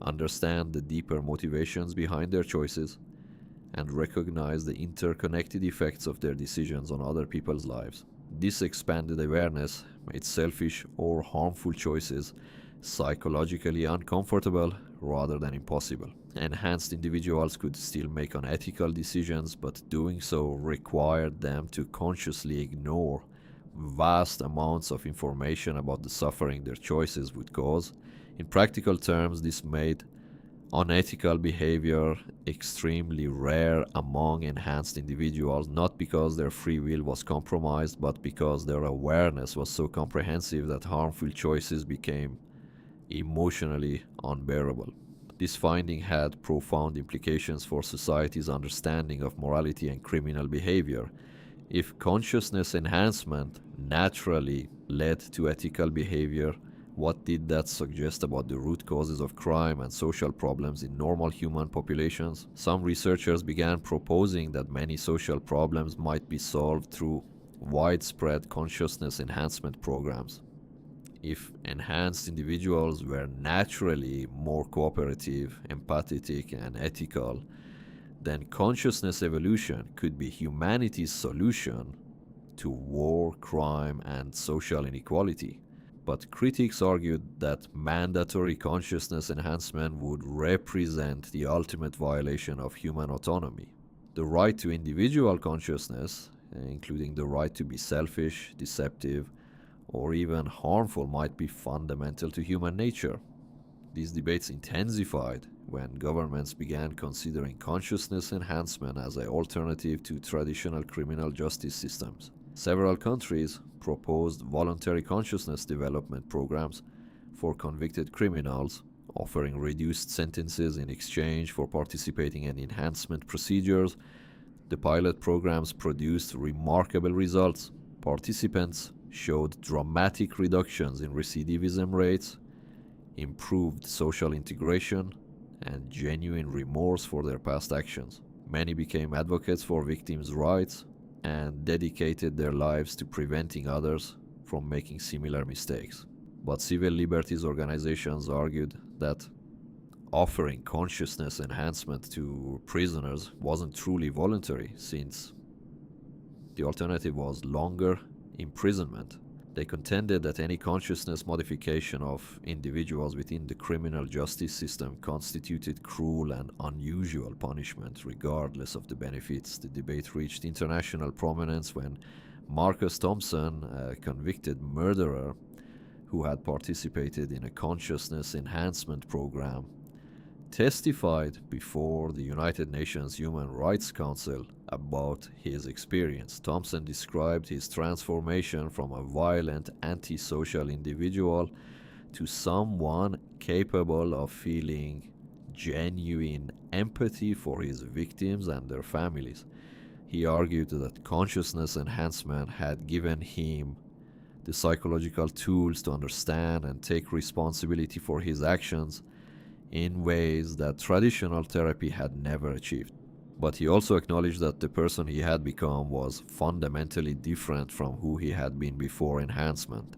understand the deeper motivations behind their choices, and recognize the interconnected effects of their decisions on other people's lives. This expanded awareness made selfish or harmful choices psychologically uncomfortable rather than impossible. Enhanced individuals could still make unethical decisions, but doing so required them to consciously ignore vast amounts of information about the suffering their choices would cause. In practical terms, this made unethical behavior extremely rare among enhanced individuals, not because their free will was compromised, but because their awareness was so comprehensive that harmful choices became emotionally unbearable. This finding had profound implications for society's understanding of morality and criminal behavior. If consciousness enhancement naturally led to ethical behavior, what did that suggest about the root causes of crime and social problems in normal human populations? Some researchers began proposing that many social problems might be solved through widespread consciousness enhancement programs. If enhanced individuals were naturally more cooperative, empathetic, and ethical, then consciousness evolution could be humanity's solution to war, crime, and social inequality. But critics argued that mandatory consciousness enhancement would represent the ultimate violation of human autonomy. The right to individual consciousness, including the right to be selfish, deceptive, or even harmful, might be fundamental to human nature. These debates intensified when governments began considering consciousness enhancement as an alternative to traditional criminal justice systems. Several countries proposed voluntary consciousness development programs for convicted criminals, offering reduced sentences in exchange for participating in enhancement procedures. The pilot programs produced remarkable results. Participants showed dramatic reductions in recidivism rates, improved social integration, and genuine remorse for their past actions. Many became advocates for victims' rights and dedicated their lives to preventing others from making similar mistakes. But civil liberties organizations argued that offering consciousness enhancement to prisoners wasn't truly voluntary, since the alternative was longer imprisonment. They contended that any consciousness modification of individuals within the criminal justice system constituted cruel and unusual punishment, regardless of the benefits. The debate reached international prominence when Marcus Thompson, a convicted murderer who had participated in a consciousness enhancement program, testified before the United Nations Human Rights Council about his experience. Thompson described his transformation from a violent, antisocial individual to someone capable of feeling genuine empathy for his victims and their families. He argued that consciousness enhancement had given him the psychological tools to understand and take responsibility for his actions in ways that traditional therapy had never achieved. But he also acknowledged that the person he had become was fundamentally different from who he had been before enhancement.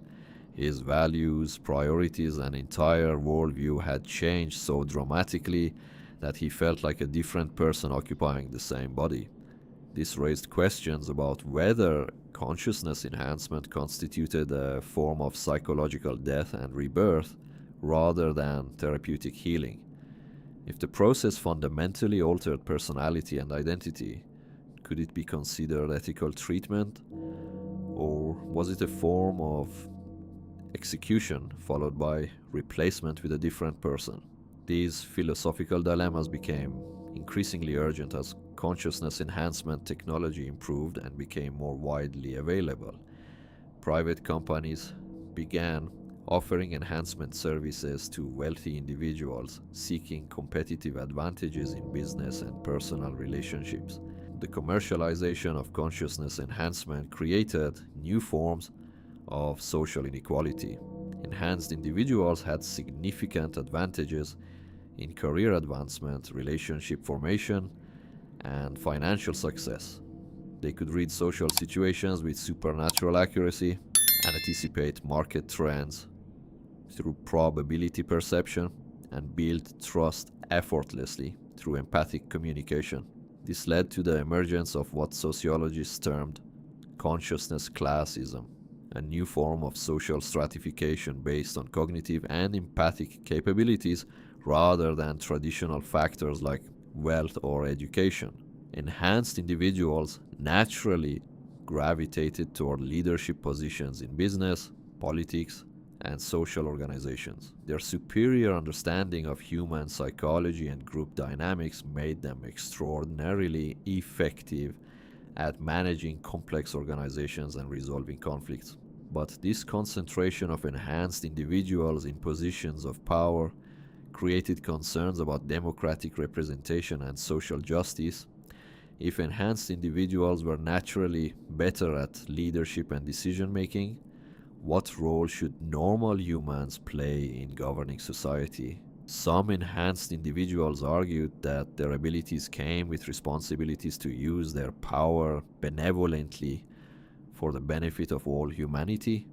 His values, priorities, and entire worldview had changed so dramatically that he felt like a different person occupying the same body. This raised questions about whether consciousness enhancement constituted a form of psychological death and rebirth rather than therapeutic healing. If the process fundamentally altered personality and identity, could it be considered ethical treatment? Or was it a form of execution followed by replacement with a different person? These philosophical dilemmas became increasingly urgent as consciousness enhancement technology improved and became more widely available. Private companies began offering enhancement services to wealthy individuals seeking competitive advantages in business and personal relationships. The commercialization of consciousness enhancement created new forms of social inequality. Enhanced individuals had significant advantages in career advancement, relationship formation, and financial success. They could read social situations with supernatural accuracy and anticipate market trends through probability perception and build trust effortlessly through empathic communication. This led to the emergence of what sociologists termed consciousness classism, a new form of social stratification based on cognitive and empathic capabilities rather than traditional factors like wealth or education. Enhanced individuals naturally gravitated toward leadership positions in business, politics, and social organizations. Their superior understanding of human psychology and group dynamics made them extraordinarily effective at managing complex organizations and resolving conflicts. But this concentration of enhanced individuals in positions of power created concerns about democratic representation and social justice. If enhanced individuals were naturally better at leadership and decision making, what role should normal humans play in governing society? Some enhanced individuals argued that their abilities came with responsibilities to use their power benevolently for the benefit of all humanity.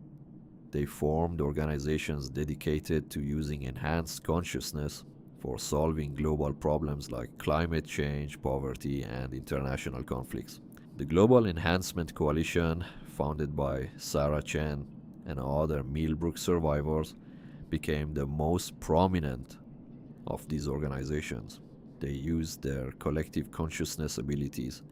They formed organizations dedicated to using enhanced consciousness for solving global problems like climate change, poverty, and international conflicts. The Global Enhancement Coalition, founded by Sarah Chen and other Millbrook survivors, became the most prominent of these organizations. They used their collective consciousness abilities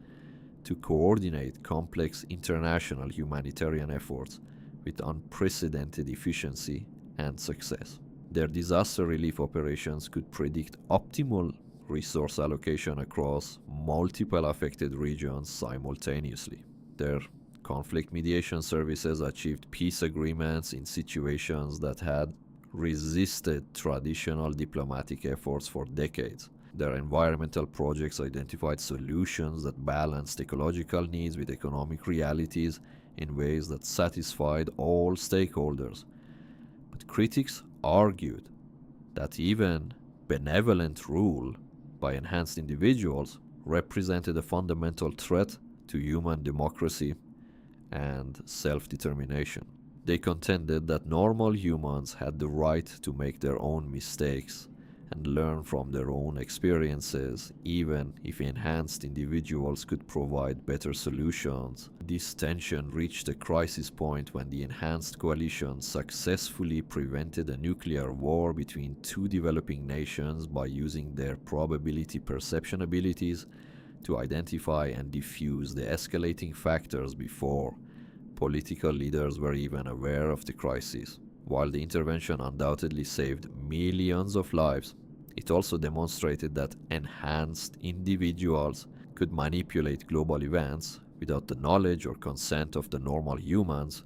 to coordinate complex international humanitarian efforts with unprecedented efficiency and success. Their disaster relief operations could predict optimal resource allocation across multiple affected regions simultaneously. Their conflict mediation services achieved peace agreements in situations that had resisted traditional diplomatic efforts for decades. Their environmental projects identified solutions that balanced ecological needs with economic realities in ways that satisfied all stakeholders. But critics argued that even benevolent rule by enhanced individuals represented a fundamental threat to human democracy and self-determination. They contended that normal humans had the right to make their own mistakes and learn from their own experiences, even if enhanced individuals could provide better solutions. This tension reached a crisis point when the enhanced coalition successfully prevented a nuclear war between two developing nations by using their probability perception abilities to identify and diffuse the escalating factors before political leaders were even aware of the crisis. While the intervention undoubtedly saved millions of lives, it also demonstrated that enhanced individuals could manipulate global events without the knowledge or consent of the normal humans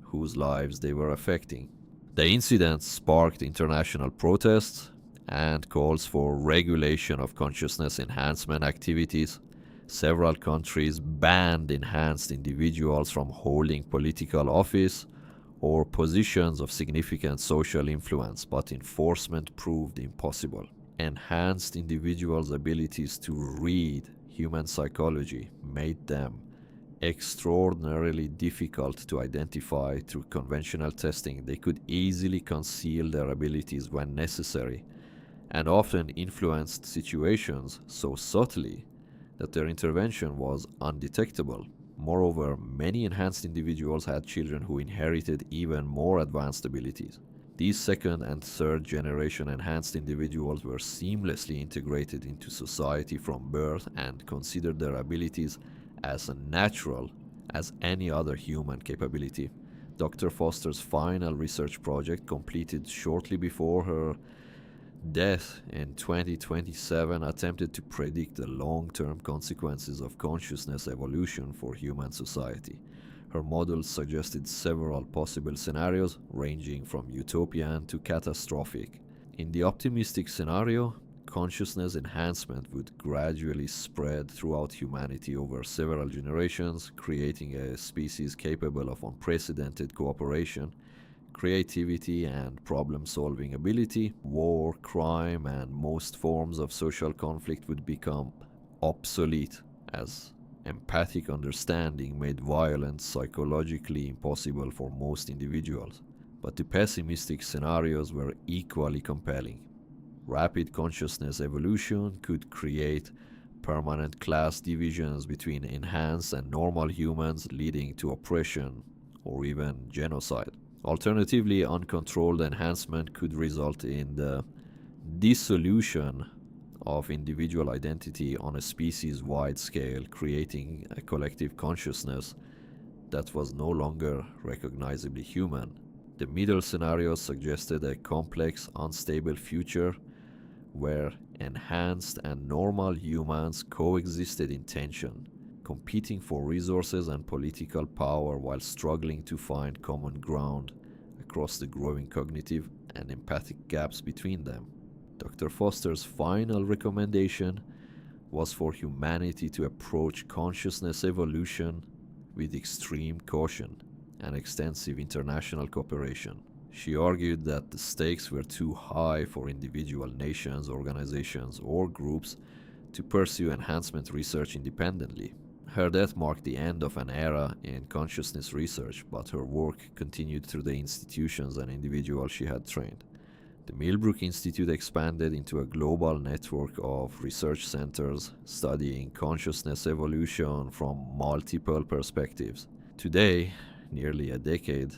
whose lives they were affecting. The incident sparked international protests and calls for regulation of consciousness enhancement activities. Several countries banned enhanced individuals from holding political office or positions of significant social influence, but enforcement proved impossible. Enhanced individuals' abilities to read human psychology made them extraordinarily difficult to identify through conventional testing. They could easily conceal their abilities when necessary, and often influenced situations so subtly that their intervention was undetectable. Moreover, many enhanced individuals had children who inherited even more advanced abilities. These second and third generation enhanced individuals were seamlessly integrated into society from birth and considered their abilities as natural as any other human capability. Dr. Foster's final research project, completed shortly before her death in 2027, attempted to predict the long-term consequences of consciousness evolution for human society. Her models suggested several possible scenarios, ranging from utopian to catastrophic. In the optimistic scenario, consciousness enhancement would gradually spread throughout humanity over several generations, creating a species capable of unprecedented cooperation, creativity, and problem-solving ability. War, crime, and most forms of social conflict would become obsolete, as empathic understanding made violence psychologically impossible for most individuals. But the pessimistic scenarios were equally compelling. Rapid consciousness evolution could create permanent class divisions between enhanced and normal humans, leading to oppression or even genocide. Alternatively, uncontrolled enhancement could result in the dissolution of individual identity on a species-wide scale, creating a collective consciousness that was no longer recognizably human. The middle scenario suggested a complex, unstable future where enhanced and normal humans coexisted in tension, competing for resources and political power while struggling to find common ground across the growing cognitive and empathic gaps between them. Dr. Foster's final recommendation was for humanity to approach consciousness evolution with extreme caution and extensive international cooperation. She argued that the stakes were too high for individual nations, organizations, or groups to pursue enhancement research independently. Her death marked the end of an era in consciousness research, but her work continued through the institutions and individuals she had trained. The Millbrook Institute expanded into a global network of research centers studying consciousness evolution from multiple perspectives. Today, nearly a decade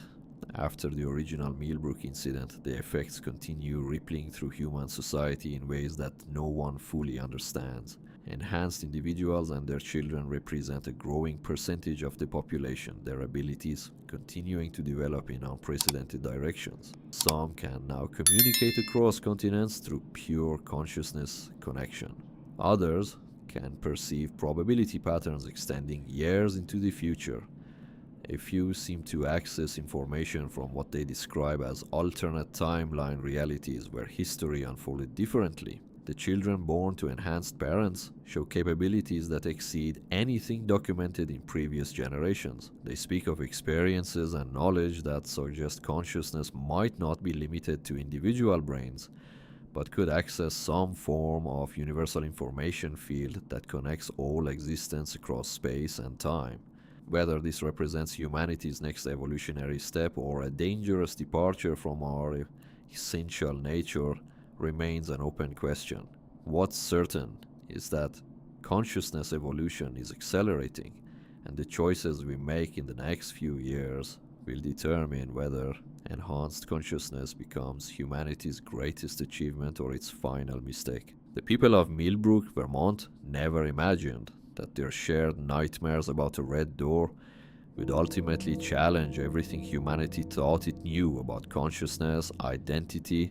after the original Millbrook incident, the effects continue rippling through human society in ways that no one fully understands. Enhanced individuals and their children represent a growing percentage of the population, their abilities continuing to develop in unprecedented directions. Some can now communicate across continents through pure consciousness connection. Others can perceive probability patterns extending years into the future. A few seem to access information from what they describe as alternate timeline realities where history unfolded differently. The children born to enhanced parents show capabilities that exceed anything documented in previous generations. They speak of experiences and knowledge that suggest consciousness might not be limited to individual brains, but could access some form of universal information field that connects all existence across space and time. Whether this represents humanity's next evolutionary step or a dangerous departure from our essential nature remains an open question. What's certain is that consciousness evolution is accelerating, and the choices we make in the next few years will determine whether enhanced consciousness becomes humanity's greatest achievement or its final mistake. The people of Millbrook, Vermont, never imagined that their shared nightmares about a red door would ultimately challenge everything humanity thought it knew about consciousness, identity,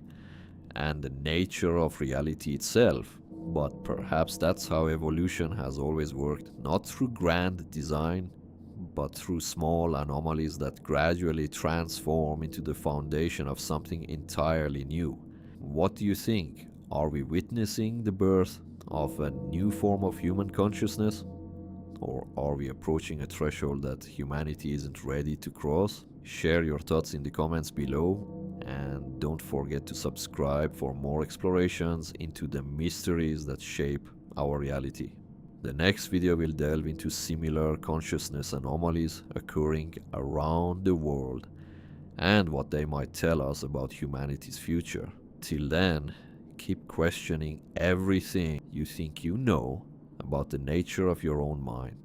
and the nature of reality itself. But perhaps that's how evolution has always worked, not through grand design, but through small anomalies that gradually transform into the foundation of something entirely new. What do you think? Are we witnessing the birth of a new form of human consciousness? Or are we approaching a threshold that humanity isn't ready to cross? Share your thoughts in the comments below, and don't forget to subscribe for more explorations into the mysteries that shape our reality. The next video will delve into similar consciousness anomalies occurring around the world and what they might tell us about humanity's future. Till then, keep questioning everything you think you know about the nature of your own mind.